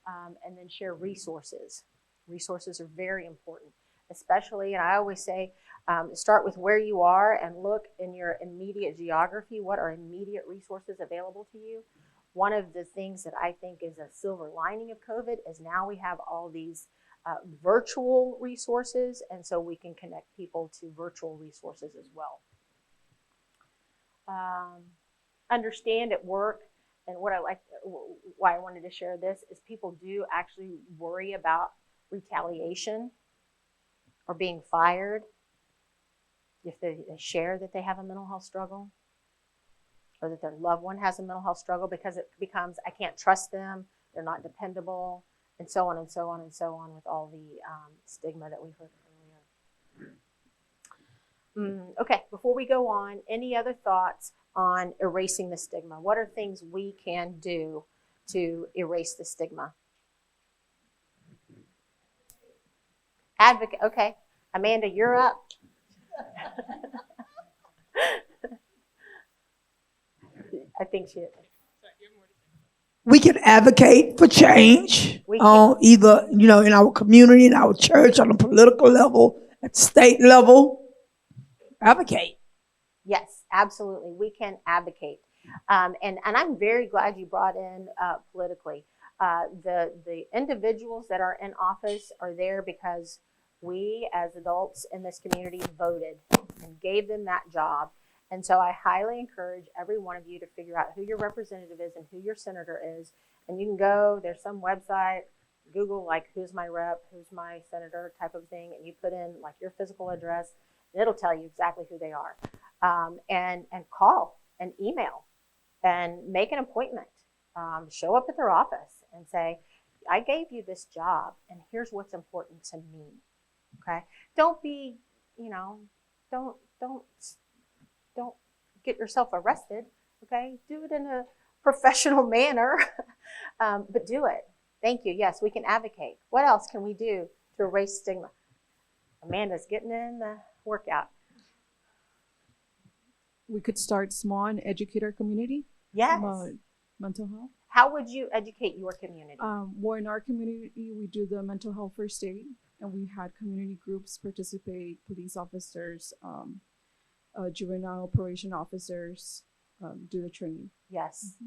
and then share resources. Resources are very important, especially, and I always say, start with where you are and look in your immediate geography. What are immediate resources available to you? One of the things that I think is a silver lining of COVID is now we have all these virtual resources, and so we can connect people to virtual resources as well. Understand at work, and what I like, why I wanted to share this, is people do actually worry about retaliation or being fired if they share that they have a mental health struggle, or that their loved one has a mental health struggle, because it becomes, I can't trust them, they're not dependable, and so on and so on and so on, with all the stigma that we heard earlier. Okay, before we go on, any other thoughts on erasing the stigma? What are things we can do to erase the stigma? Advocate. Okay, Amanda, you're up. I think she is. We can advocate for change on either, in our community, in our church, on a political level, at the state level. Advocate. Yes, absolutely. We can advocate. And I'm very glad you brought in politically. The individuals that are in office are there because we as adults in this community voted and gave them that job. And so I highly encourage every one of you to figure out who your representative is and who your senator is. And you can go, there's some website, Google like who's my rep, who's my senator type of thing, and you put in like your physical address, and it'll tell you exactly who they are. And call and email and make an appointment. Show up at their office and say, I gave you this job and here's what's important to me. Okay? Don't be, don't don't get yourself arrested. Okay, do it in a professional manner, but do it. Thank you. Yes, we can advocate. What else can we do to erase stigma? Amanda's getting in the workout. We could start small and educate our community Yes. about mental health. How would you educate your community? Well, in our community, we do the mental health first aid, and we had community groups participate, police officers, juvenile operation officers do the training. Yes.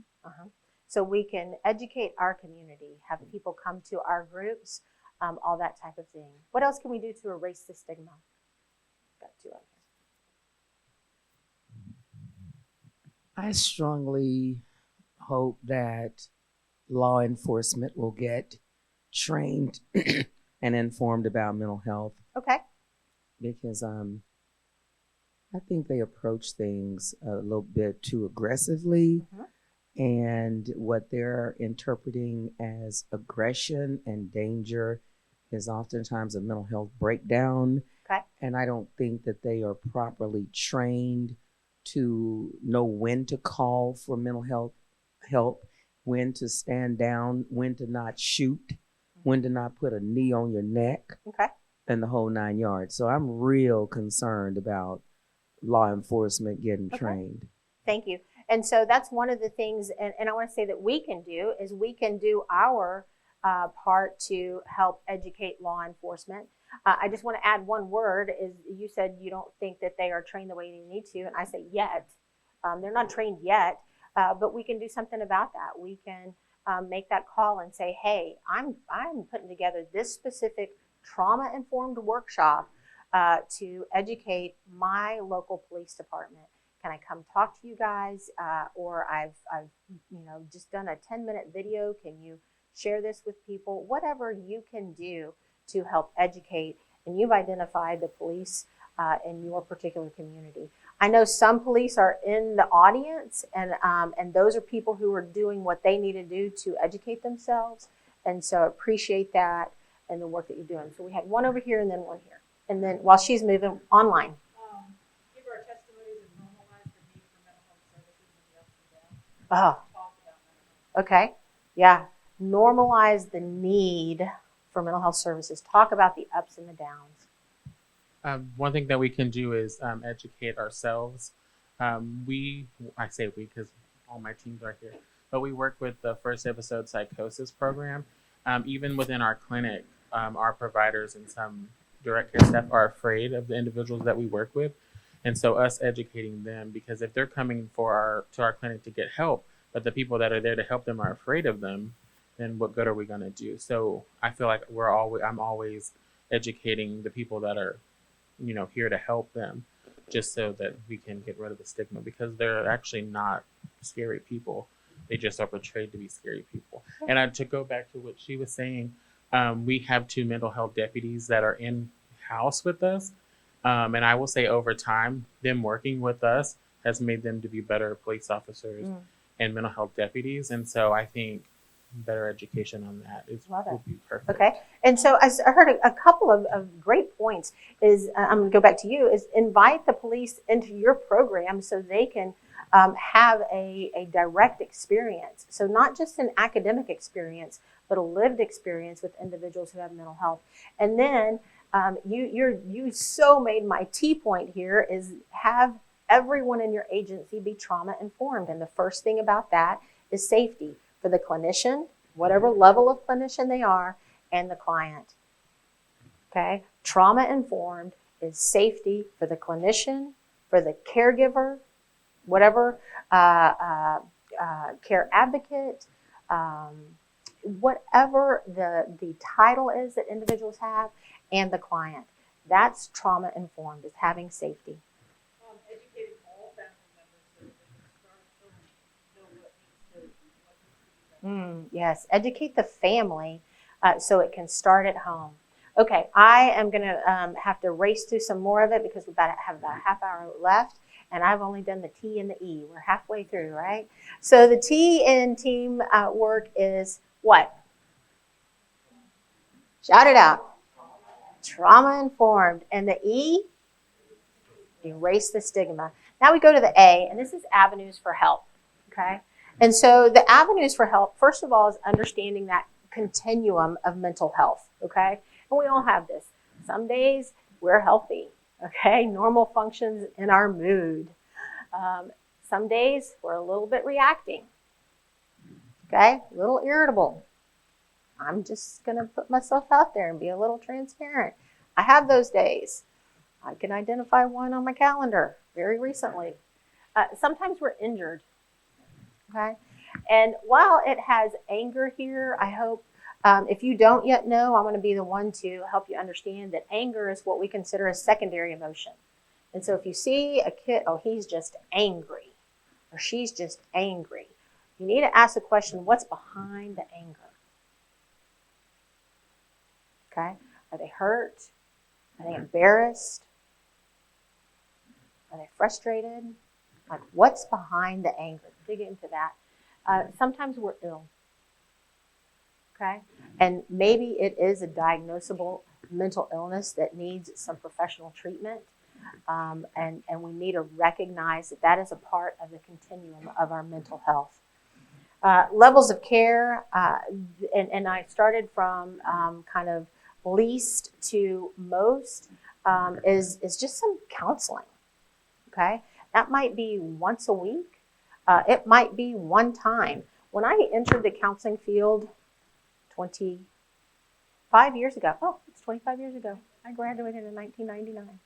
So we can educate our community, have people come to our groups, all that type of thing. What else can we do to erase the stigma? Got two on here. I strongly hope that law enforcement will get trained and informed about mental health. Okay. Because I think they approach things a little bit too aggressively, and what they're interpreting as aggression and danger is oftentimes a mental health breakdown. Okay. And I don't think that they are properly trained to know when to call for mental health help, when to stand down, when to not shoot, when to not put a knee on your neck, and the whole 9 yards. So I'm real concerned about law enforcement getting trained. Thank you. And so that's one of the things, and I want to say that we can do, is we can do our part to help educate law enforcement. I just want to add one word, is you said you don't think that they are trained the way they need to, and I say yet. They're not trained yet, but we can do something about that. We can make that call and say, hey, I'm putting together this specific trauma-informed workshop to educate my local police department. Can I come talk to you guys? Or I've just done a 10-minute video. Can you share this with people? Whatever you can do to help educate, and you've identified the police in your particular community. I know some police are in the audience, and those are people who are doing what they need to do to educate themselves. And so I appreciate that and the work that you're doing. So we had one over here and then one here. And then while she's moving online. Give our testimonies and normalize the need for mental health services and the ups and downs. Oh, Talk about mental health. okay. Yeah. Normalize the need for mental health services. Talk about the ups and the downs. One thing that we can do is educate ourselves. I say we because all my teams are here, but we work with the First Episode Psychosis program. Even within our clinic, our providers and some direct care staff are afraid of the individuals that we work with. And so us educating them, because if they're coming to our clinic to get help, but the people that are there to help them are afraid of them, then what good are we going to do? So I feel like I'm always educating the people that are, here to help them, just so that we can get rid of the stigma, because they're actually not scary people. They just are portrayed to be scary people. And to go back to what she was saying, we have 2 mental health deputies that are in-house with us. And I will say over time, them working with us has made them to be better police officers and mental health deputies. And so I think better education on that would be perfect. Okay. And so I heard a couple of great points is, I'm going to go back to you, is invite the police into your program so they can have a direct experience. So not just an academic experience, but a lived experience with individuals who have mental health. And then you so made my T point here is have everyone in your agency be trauma informed. And the first thing about that is safety for the clinician, whatever level of clinician they are, and the client. Okay? Trauma informed is safety for the clinician, for the caregiver, whatever, care advocate, whatever the title is that individuals have, and the client. That's trauma informed, is having safety. Educating all family members so that they can start to know what needs to be done. Yes, educate the family so it can start at home. Okay, I am going to have to race through some more of it because we have about a half hour left, and I've only done the T and the E. We're halfway through, right? So the T in team work is what? Shout it out. Trauma informed. And the E? Erase the stigma. Now we go to the A, and this is avenues for help, okay? And so the avenues for help, first of all, is understanding that continuum of mental health, okay? And we all have this. Some days we're healthy, okay? Normal functions in our mood. Some days we're a little bit reacting, okay? A little irritable. I'm just going to put myself out there and be a little transparent. I have those days. I can identify one on my calendar very recently. Sometimes we're injured, okay? And while it has anger here, I hope if you don't yet know, I'm going to be the one to help you understand that anger is what we consider a secondary emotion. And so if you see a kid, oh, he's just angry, or she's just angry, you need to ask the question, what's behind the anger? Okay? Are they hurt? Are they embarrassed? Are they frustrated? Like, what's behind the anger? Dig into that. Sometimes we're ill. Okay? And maybe it is a diagnosable mental illness that needs some professional treatment. And we need to recognize that that is a part of the continuum of our mental health. Levels of care, and I started from kind of least to most, is just some counseling. Okay? That might be once a week. It might be one time. When I entered the counseling field 25 years ago, it's 25 years ago. I graduated in 1999.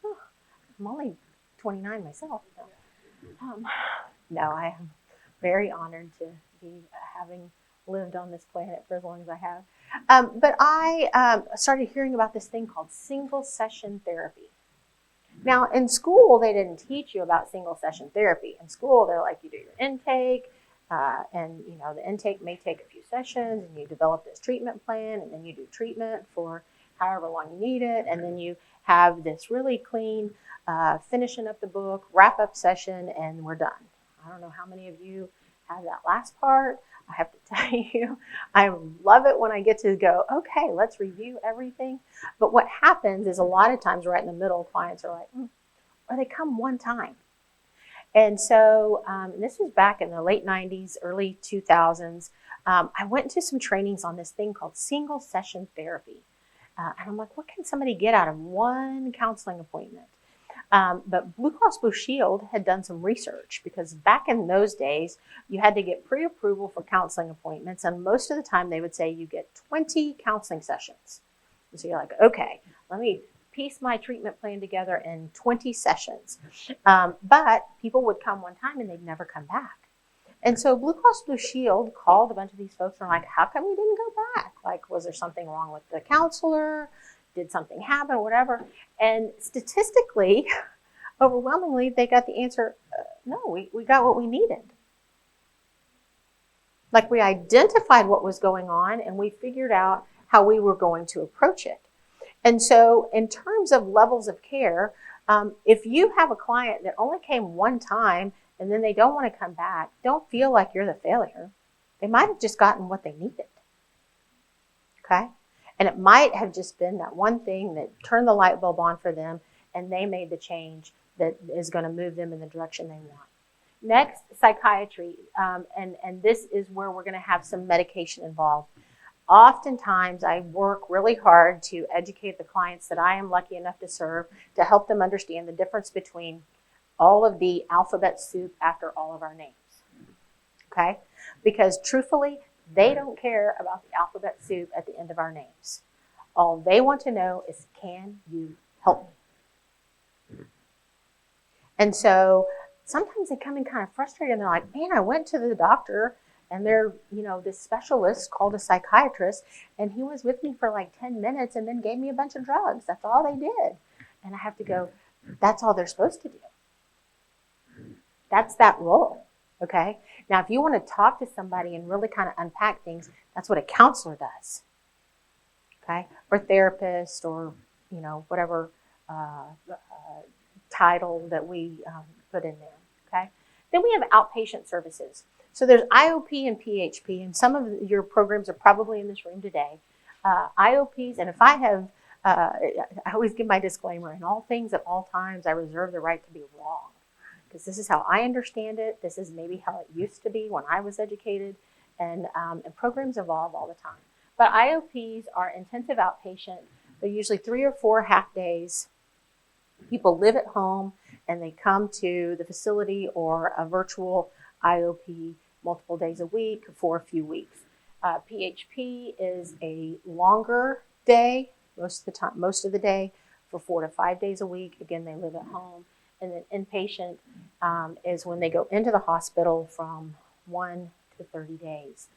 Oh, I'm only 29 myself. No, I am very honored to be having lived on this planet for as long as I have. But I started hearing about this thing called single session therapy. Now, in school, they didn't teach you about single session therapy. In school, they're like, you do your intake, and the intake may take a few sessions, and you develop this treatment plan, and then you do treatment for however long you need it, and then you have this really clean finishing up the book, wrap up session, and we're done. I don't know how many of you have that last part. I have to tell you, I love it when I get to go, okay, let's review everything. But what happens is a lot of times right in the middle, clients are like, or they come one time. And so this was back in the late 90s, early 2000s. I went to some trainings on this thing called single session therapy. And I'm like, what can somebody get out of one counseling appointment? But Blue Cross Blue Shield had done some research because back in those days, you had to get pre-approval for counseling appointments. And most of the time they would say you get 20 counseling sessions. And so you're like, okay, let me piece my treatment plan together in 20 sessions. But people would come one time and they'd never come back. And so Blue Cross Blue Shield called a bunch of these folks and were like, how come you didn't go back? Like, was there something wrong with the counselor? Did something happen or whatever? And statistically, overwhelmingly, they got the answer, no, we got what we needed. Like, we identified what was going on and we figured out how we were going to approach it. And so in terms of levels of care, if you have a client that only came one time and then they don't want to come back, don't feel like you're the failure. They might have just gotten what they needed. Okay? And it might have just been that one thing that turned the light bulb on for them and they made the change that is going to move them in the direction they want. Next, psychiatry. And this is where we're going to have some medication involved. Oftentimes, I work really hard to educate the clients that I am lucky enough to serve to help them understand the difference between all of the alphabet soup after all of our names. Okay? Because truthfully, they don't care about the alphabet soup at the end of our names. All they want to know is, can you help me? And so sometimes they come in kind of frustrated and they're like, man, I went to the doctor and they're, this specialist called a psychiatrist and he was with me for like 10 minutes and then gave me a bunch of drugs. That's all they did. And I have to go, that's all they're supposed to do. That's that role. Okay? Now, if you want to talk to somebody and really kind of unpack things, that's what a counselor does. Okay? Or therapist or, whatever title that we put in there. Okay? Then we have outpatient services. So there's IOP and PHP, and some of your programs are probably in this room today. IOPs, and if I have I always give my disclaimer: in all things at all times, I reserve the right to be wrong, because this is how I understand it. This is maybe how it used to be when I was educated, and programs evolve all the time. But IOPs are intensive outpatient. They're usually 3 or 4 half days. People live at home and they come to the facility or a virtual IOP multiple days a week for a few weeks. PHP is a longer day, most of the day, for 4 to 5 days a week. Again, they live at home. And then inpatient is when they go into the hospital from 1 to 30 days.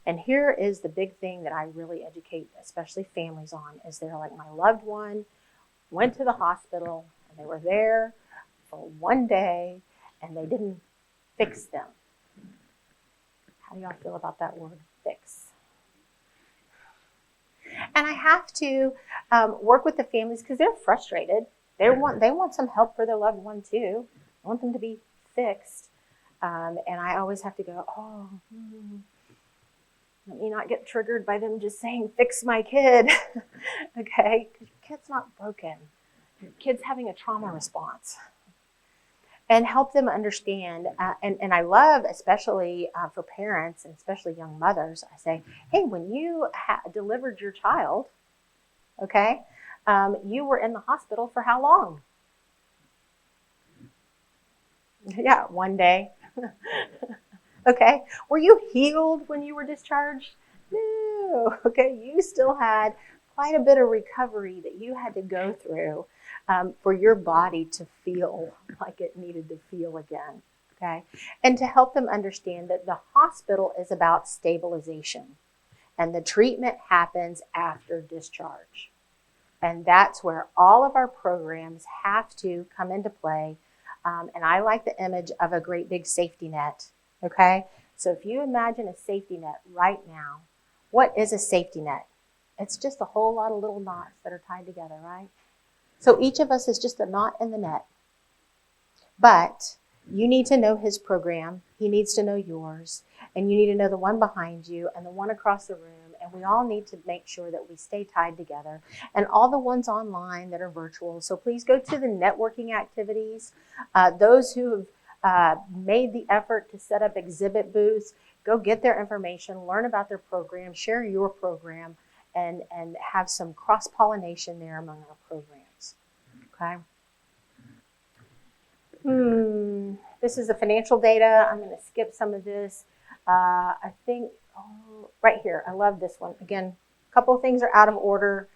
And here is the big thing that I really educate, especially families on, is they're like, my loved one went to the hospital and they were there for 1 day and they didn't fix them. How do y'all feel about that word, fix? And I have to work with the families because they're frustrated. They want some help for their loved one too. I want them to be fixed. And I always have to go, let me not get triggered by them just saying, fix my kid. Okay? Because your kid's not broken. Your kid's having a trauma response. And help them understand. And I love, especially for parents and especially young mothers, I say, hey, when you delivered your child, okay, you were in the hospital for how long? Yeah, 1 day. Okay. Were you healed when you were discharged? No. Okay. You still had quite a bit of recovery that you had to go through for your body to feel like it needed to feel again. Okay. And to help them understand that the hospital is about stabilization and the treatment happens after discharge. And that's where all of our programs have to come into play. And I like the image of a great big safety net. Okay, so if you imagine a safety net right now, what is a safety net? It's just a whole lot of little knots that are tied together, right? So each of us is just a knot in the net. But you need to know his program. He needs to know yours. And you need to know the one behind you and the one across the room. And we all need to make sure that we stay tied together. And all the ones online that are virtual. So please go to the networking activities. Those who have made the effort to set up exhibit booths, go get their information, learn about their program, share your program, and have some cross-pollination there among our programs. Okay. This is the financial data. I'm going to skip some of this. I think right here, I love this one. Again, a couple of things are out of order.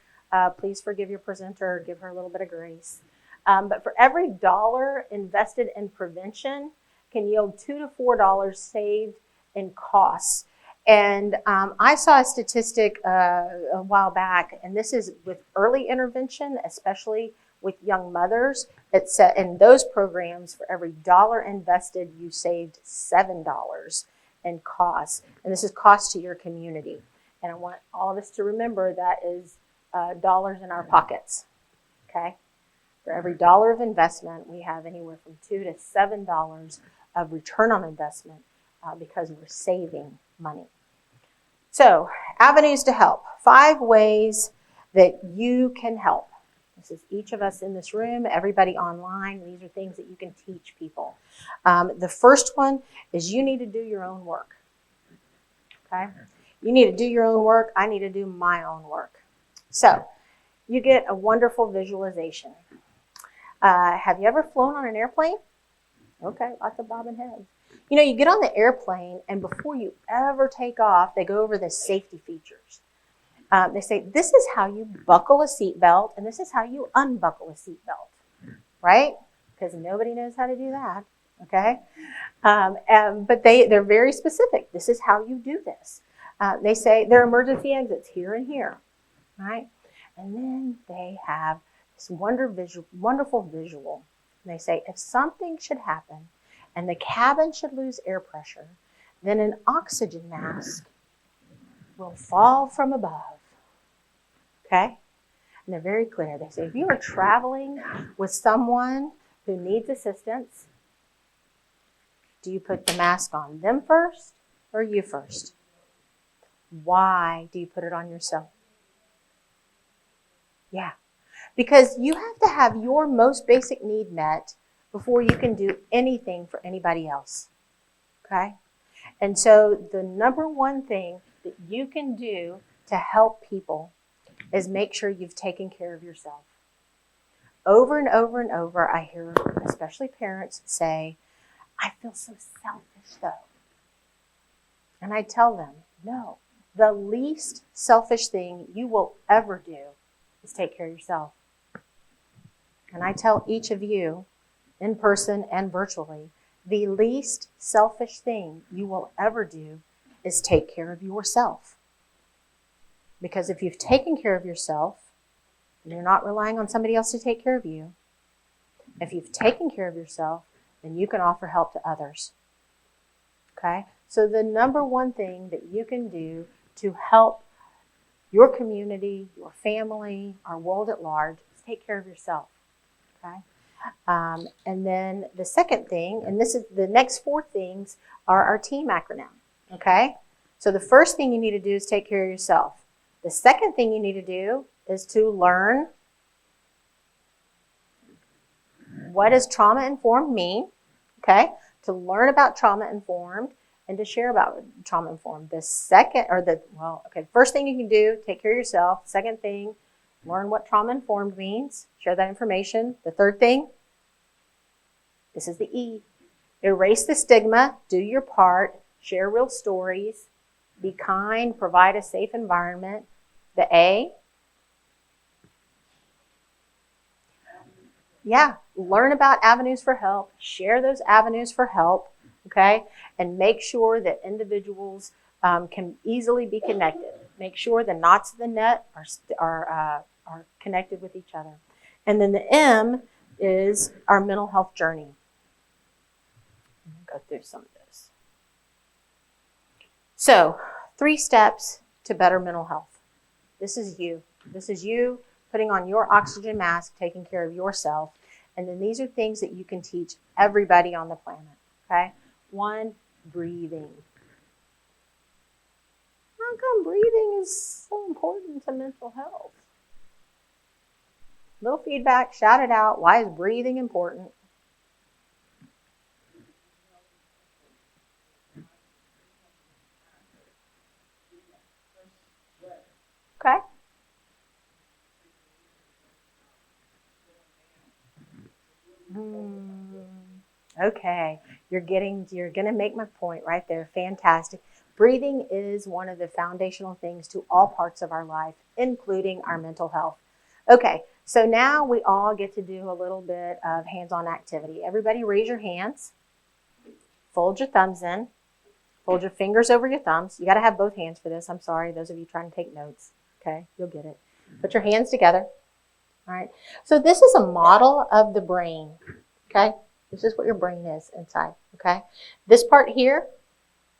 Please forgive your presenter, give her a little bit of grace. But for every $1 invested in prevention can yield $2 to $4 saved in costs. And I saw a statistic a while back, and this is with early intervention, especially with young mothers. It said in those programs, for every $1 invested, you saved $7 in costs. And this is cost to your community. And I want all of us to remember that is dollars in our pockets. Okay? For every $1 of investment, we have anywhere from $2 to $7 of return on investment because we're saving money. So, avenues to help. 5 ways that you can help. This is each of us in this room, everybody online. These are things that you can teach people. The first one is you need to do your own work. Okay? You need to do your own work. I need to do my own work. So, you get a wonderful visualization. Have you ever flown on an airplane? Okay, lots of bobbing heads. You know, you get on the airplane, and before you ever take off, they go over the safety features. They say, this is how you buckle a seatbelt, and this is how you unbuckle a seatbelt, right? Because nobody knows how to do that, okay? But they're very specific. This is how you do this. They say there are emergency exits here and here, right? And then they have this wonderful visual. And they say, if something should happen and the cabin should lose air pressure, then an oxygen mask will fall from above. Okay? And they're very clear. They say, if you are traveling with someone who needs assistance, do you put the mask on them first or you first? Why do you put it on yourself? Yeah. Because you have to have your most basic need met before you can do anything for anybody else. Okay? And so the number one thing that you can do to help people is make sure you've taken care of yourself. Over and over and over, I hear especially parents say, I feel so selfish though. And I tell them, no, the least selfish thing you will ever do is take care of yourself. And I tell each of you, in person and virtually, the least selfish thing you will ever do is take care of yourself. Because if you've taken care of yourself, and you're not relying on somebody else to take care of you, if you've taken care of yourself, then you can offer help to others. Okay? So the number one thing that you can do to help your community, your family, our world at large, is take care of yourself. Okay? And then the second thing, and this is the next four things, are our team acronym. Okay? So the first thing you need to do is take care of yourself. The second thing you need to do is to learn what does trauma-informed mean. Okay? To learn about trauma-informed and to share about trauma-informed. First thing you can do, take care of yourself. Second thing, learn what trauma-informed means. Share that information. The third thing, this is the E. Erase the stigma. Do your part. Share real stories. Be kind. Provide a safe environment. The A. Yeah, learn about avenues for help. Share those avenues for help. Okay? And make sure that individuals can easily be connected. Make sure the knots of the net are connected with each other. And then the M is our mental health journey. Go through some of this. So, 3 steps to better mental health. This is you. This is you putting on your oxygen mask, taking care of yourself. And then these are things that you can teach everybody on the planet. Okay? 1, breathing. How come breathing is so important to mental health? Little feedback, shout it out. Why is breathing important? Okay. Okay. You're going to make my point right there. Fantastic. Breathing is one of the foundational things to all parts of our life, including our mental health. Okay. So now we all get to do a little bit of hands-on activity. Everybody raise your hands. Fold your thumbs in. Fold your fingers over your thumbs. You got to have both hands for this. I'm sorry, those of you trying to take notes. Okay, you'll get it. Put your hands together. All right. So this is a model of the brain. Okay. This is what your brain is inside. Okay. This part here,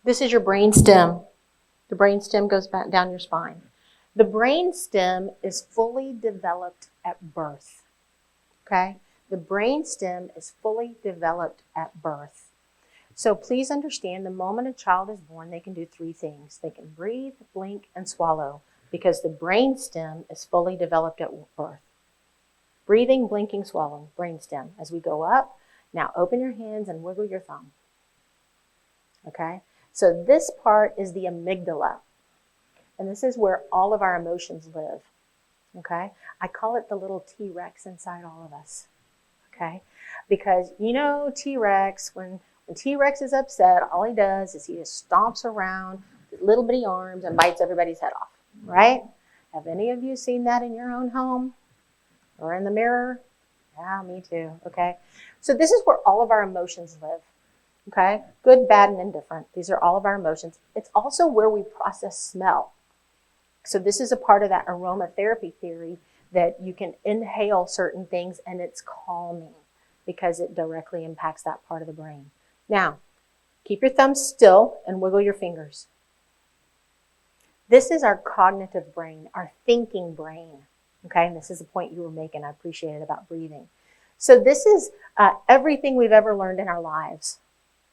this is your brain stem. The brain stem goes back down your spine. The brain stem is fully developed at birth. Okay. The brain stem is fully developed at birth. So please understand, the moment a child is born, they can do 3 things. They can breathe, blink, and swallow because the brain stem is fully developed at birth. Breathing, blinking, swallowing, brain stem. As we go up, now open your hands and wiggle your thumb. Okay? So this part is the amygdala. And this is where all of our emotions live. Okay? I call it the little T-Rex inside all of us. Okay? Because T-Rex, when T-Rex is upset, all he does is he just stomps around with little bitty arms and bites everybody's head off, right? Have any of you seen that in your own home or in the mirror? Yeah, me too, okay? So this is where all of our emotions live, okay? Good, bad, and indifferent. These are all of our emotions. It's also where we process smell. So this is a part of that aromatherapy theory that you can inhale certain things and it's calming because it directly impacts that part of the brain. Now, keep your thumbs still and wiggle your fingers. This is our cognitive brain, our thinking brain. Okay, and this is a point you were making. I appreciate it about breathing. So this is everything we've ever learned in our lives.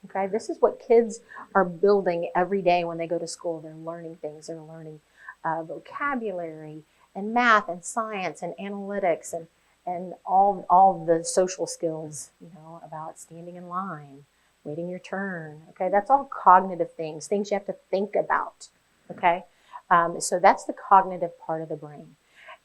Okay, this is what kids are building every day when they go to school. They're learning things. They're learning vocabulary and math and science and analytics and all the social skills, about standing in line, waiting your turn. Okay, that's all cognitive things you have to think about. Okay, so that's the cognitive part of the brain.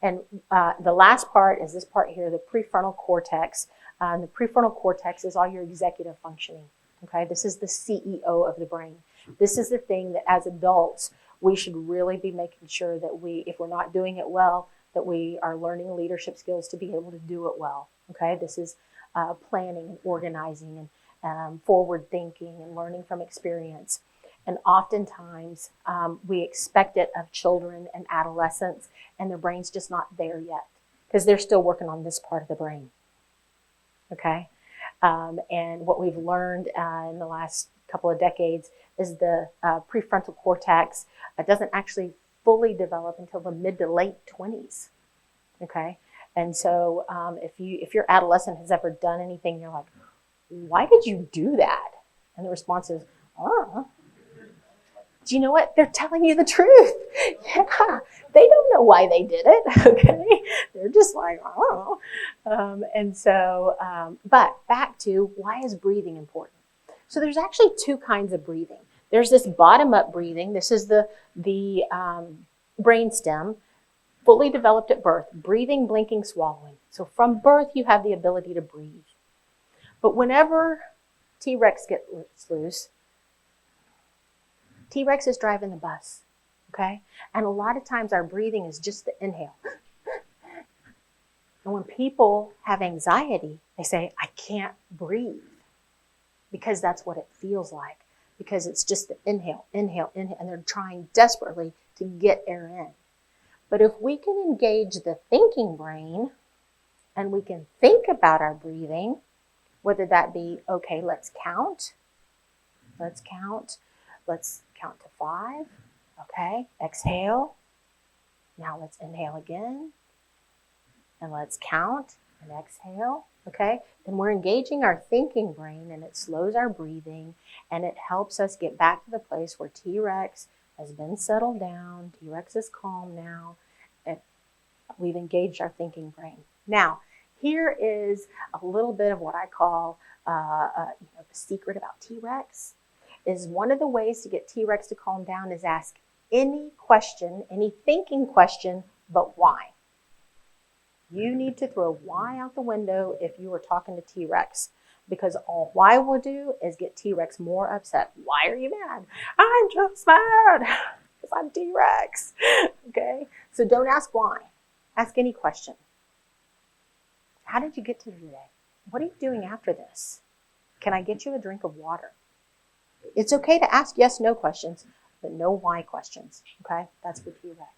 And the last part is this part here, the prefrontal cortex. The prefrontal cortex is all your executive functioning. Okay, this is the CEO of the brain. This is the thing that as adults, we should really be making sure that if we're not doing it well, that we are learning leadership skills to be able to do it well. Okay, this is planning and organizing and forward thinking and learning from experience. And oftentimes we expect it of children and adolescents, and their brain's just not there yet because they're still working on this part of the brain. Okay, and what we've learned in the last couple of decades is the prefrontal cortex doesn't actually fully develop until the mid to late 20s. Okay, and so if your adolescent has ever done anything, you're like, why did you do that? And the response is, oh. Do you know what? They're telling you the truth. Yeah, they don't know why they did it. Okay, they're just like, oh. But back to, why is breathing important? So there's actually two kinds of breathing. There's this bottom-up breathing. This is the brainstem, fully developed at birth, breathing, blinking, swallowing. So from birth, you have the ability to breathe. But whenever T-Rex gets loose, T-Rex is driving the bus, okay? And a lot of times our breathing is just the inhale. And when people have anxiety, they say, I can't breathe, because that's what it feels like, because it's just the inhale, inhale, inhale, and they're trying desperately to get air in. But if we can engage the thinking brain and we can think about our breathing, whether that be, okay, let's count. Let's count to 5. Okay, exhale. Now let's inhale again. And let's count and exhale. Okay, then we're engaging our thinking brain, and it slows our breathing, and it helps us get back to the place where T-Rex has been settled down. T-Rex is calm now, and we've engaged our thinking brain. Now, here is a little bit of what I call the secret about T-Rex. Is one of the ways to get T-Rex to calm down is ask any question, any thinking question, but why. You need to throw why out the window if you are talking to T-Rex, because all why will do is get T-Rex more upset. Why are you mad? I'm just mad because I'm T-Rex. Okay, so don't ask why. Ask any question. How did you get to today? What are you doing after this? Can I get you a drink of water? It's okay to ask yes, no questions, but no why questions, okay? That's for T-Rex.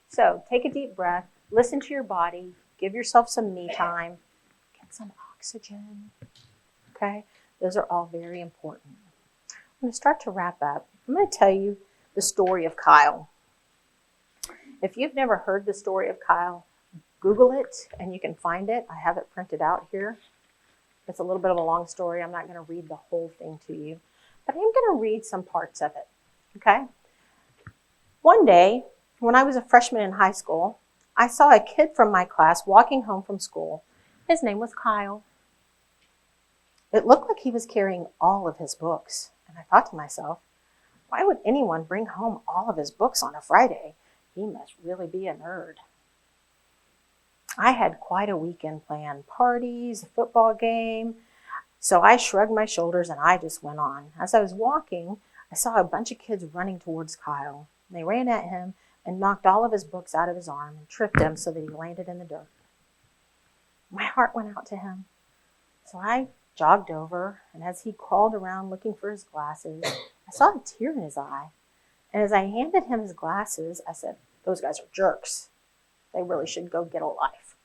So take a deep breath, listen to your body, give yourself some me time, get some oxygen, okay? Those are all very important. I'm going to start to wrap up. I'm going to tell you the story of Kyle. If you've never heard the story of Kyle, Google it and you can find it. I have it printed out here. It's a little bit of a long story. I'm not going to read the whole thing to you, but I'm going to read some parts of it, okay? One day, when I was a freshman in high school, I saw a kid from my class walking home from school. His name was Kyle. It looked like he was carrying all of his books, and I thought to myself, why would anyone bring home all of his books on a Friday? He must really be a nerd. I had quite a weekend planned, parties, a football game. So I shrugged my shoulders and I just went on. As I was walking, I saw a bunch of kids running towards Kyle. They ran at him and knocked all of his books out of his arm and tripped him so that he landed in the dirt. My heart went out to him. So I jogged over, and as he crawled around looking for his glasses, I saw a tear in his eye. And as I handed him his glasses, I said, those guys are jerks. They really should go get a life.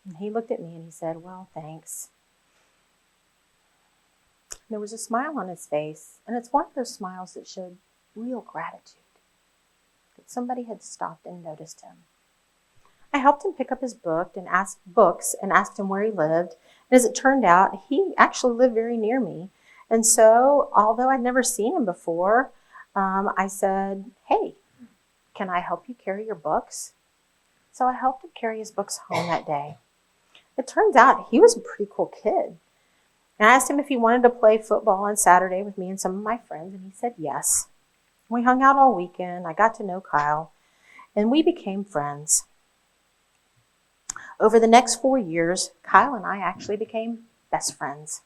And he looked at me and he said, well, thanks. And there was a smile on his face, and it's one of those smiles that showed real gratitude, that somebody had stopped and noticed him. I helped him pick up his book and asked him where he lived. And as it turned out, he actually lived very near me. And so, although I'd never seen him before, I said, hey, can I help you carry your books? So I helped him carry his books home that day. It turns out he was a pretty cool kid. And I asked him if he wanted to play football on Saturday with me and some of my friends, and he said yes. We hung out all weekend. I got to know Kyle, and we became friends. Over the next 4 years, Kyle and I actually became best friends.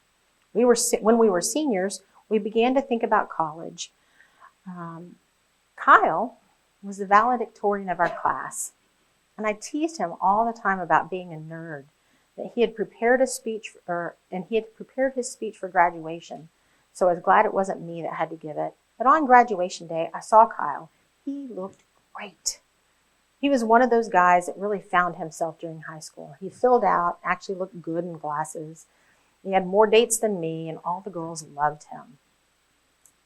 When we were seniors, we began to think about college. Kyle was the valedictorian of our class, and I teased him all the time about being a nerd. That he had prepared his speech for graduation. So I was glad it wasn't me that had to give it. But on graduation day, I saw Kyle. He looked great. He was one of those guys that really found himself during high school. He filled out, actually looked good in glasses. He had more dates than me, and all the girls loved him.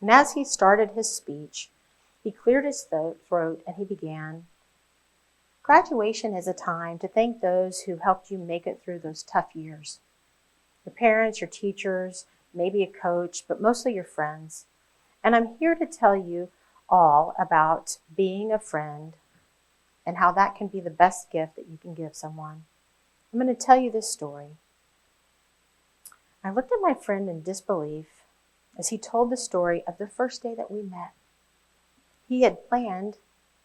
And as he started his speech, he cleared his throat and he began, "Graduation is a time to thank those who helped you make it through those tough years. Your parents, your teachers, maybe a coach, but mostly your friends. And I'm here to tell you all about being a friend and how that can be the best gift that you can give someone. I'm going to tell you this story." I looked at my friend in disbelief as he told the story of the first day that we met. He had planned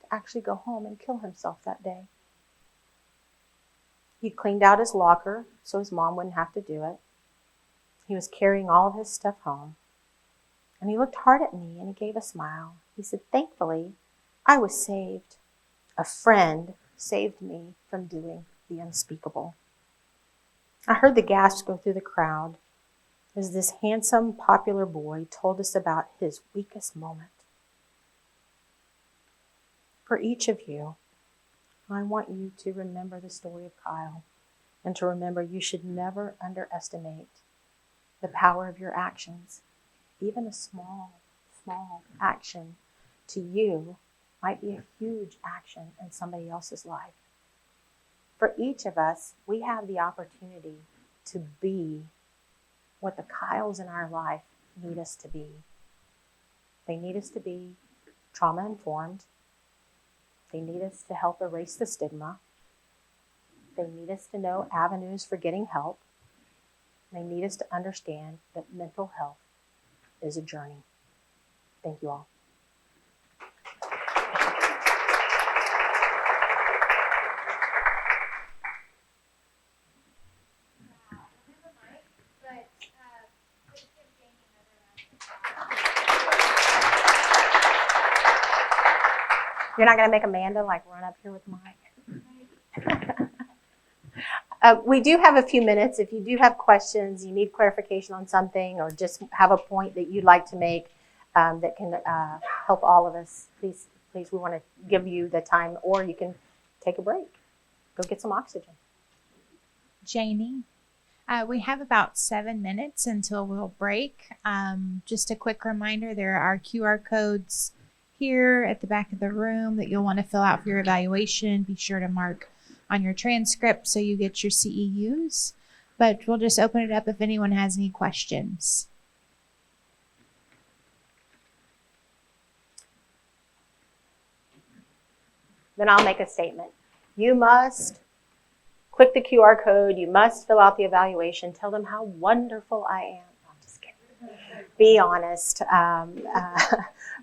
to actually go home and kill himself that day. He cleaned out his locker so his mom wouldn't have to do it. He was carrying all of his stuff home. And he looked hard at me and he gave a smile. He said, "Thankfully, I was saved. A friend saved me from doing the unspeakable." I heard the gasps go through the crowd as this handsome, popular boy told us about his weakest moment. For each of you, I want you to remember the story of Kyle and to remember you should never underestimate the power of your actions. Even a small action to you might be a huge action in somebody else's life. For each of us, we have the opportunity to be what the Kyles in our life need us to be. They need us to be trauma-informed. They need us to help erase the stigma. They need us to know avenues for getting help. They need us to understand that mental health is a journey. Thank you all. You're not going to make Amanda run up here with the mic? We do have a few minutes. If you do have questions, you need clarification on something, or just have a point that you'd like to make that can help all of us, please, we want to give you the time, or you can take a break. Go get some oxygen. Janie, we have about 7 minutes until we'll break. Just a quick reminder, there are QR codes here at the back of the room that you'll want to fill out for your evaluation. Be sure to mark on your transcript so you get your CEUs. But we'll just open it up if anyone has any questions. Then I'll make a statement. You must click the QR code. You must fill out the evaluation. Tell them how wonderful I am. I'm just kidding. Be honest.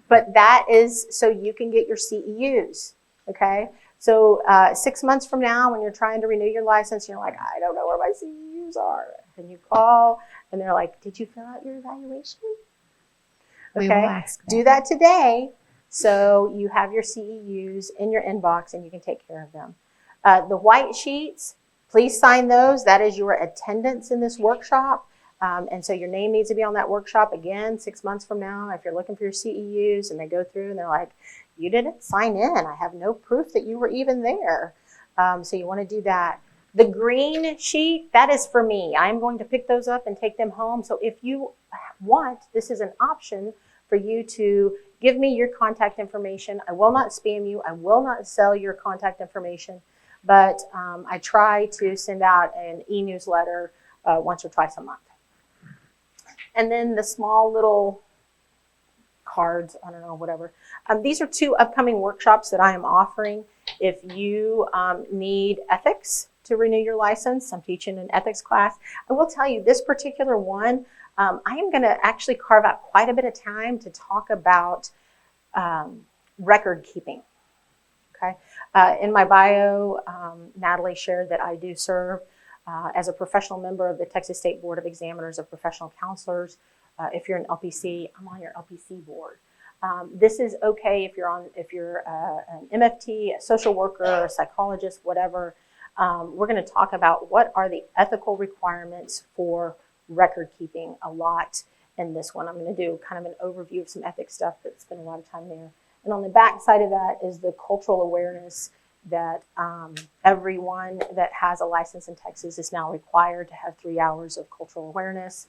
But that is so you can get your CEUs, okay? So 6 months from now, when you're trying to renew your license, you're like, I don't know where my CEUs are. And you call, and they're like, did you fill out your evaluation? Okay, we will ask do that today so you have your CEUs in your inbox and you can take care of them. The white sheets, please sign those. That is your attendance in this workshop. And so your name needs to be on that workshop again 6 months from now. If you're looking for your CEUs and they go through and they're like, you didn't sign in. I have no proof that you were even there. So you want to do that. The green sheet, that is for me. I'm going to pick those up and take them home. So if you want, this is an option for you to give me your contact information. I will not spam you. I will not sell your contact information. But I try to send out an e-newsletter once or twice a month. And then the small little cards, I don't know, whatever. These are 2 upcoming workshops that I am offering. If you need ethics to renew your license, I'm teaching an ethics class. I will tell you this particular one, I am going to actually carve out quite a bit of time to talk about record keeping. Okay. In my bio, Natalie shared that I do serve as a professional member of the Texas State Board of Examiners of Professional Counselors. If you're an LPC, I'm on your LPC board. This is okay if you're an MFT, a social worker, a psychologist, whatever. We're going to talk about what are the ethical requirements for record keeping a lot in this one. I'm going to do kind of an overview of some ethics stuff, but spend a lot of time there. And on the back side of that is the cultural awareness that everyone that has a license in Texas is now required to have 3 hours of cultural awareness.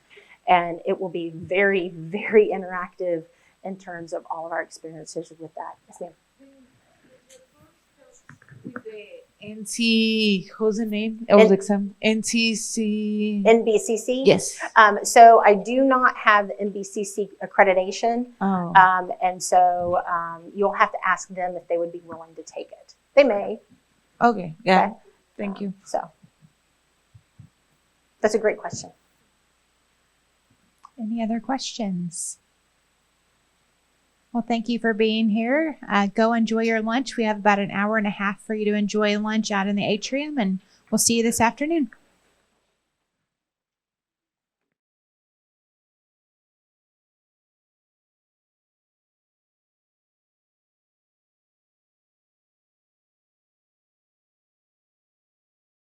And it will be very, very interactive in terms of all of our experiences with that. Yes, ma'am. What's the name of the exam? NBCC? Yes. So I do not have the NBCC accreditation. Oh. And so you'll have to ask them if they would be willing to take it. They may. Okay. Yeah. Okay. Thank you. So that's a great question. Any other questions? Well, thank you for being here. Go enjoy your lunch. We have about an hour and a half for you to enjoy lunch out in the atrium, and we'll see you this afternoon.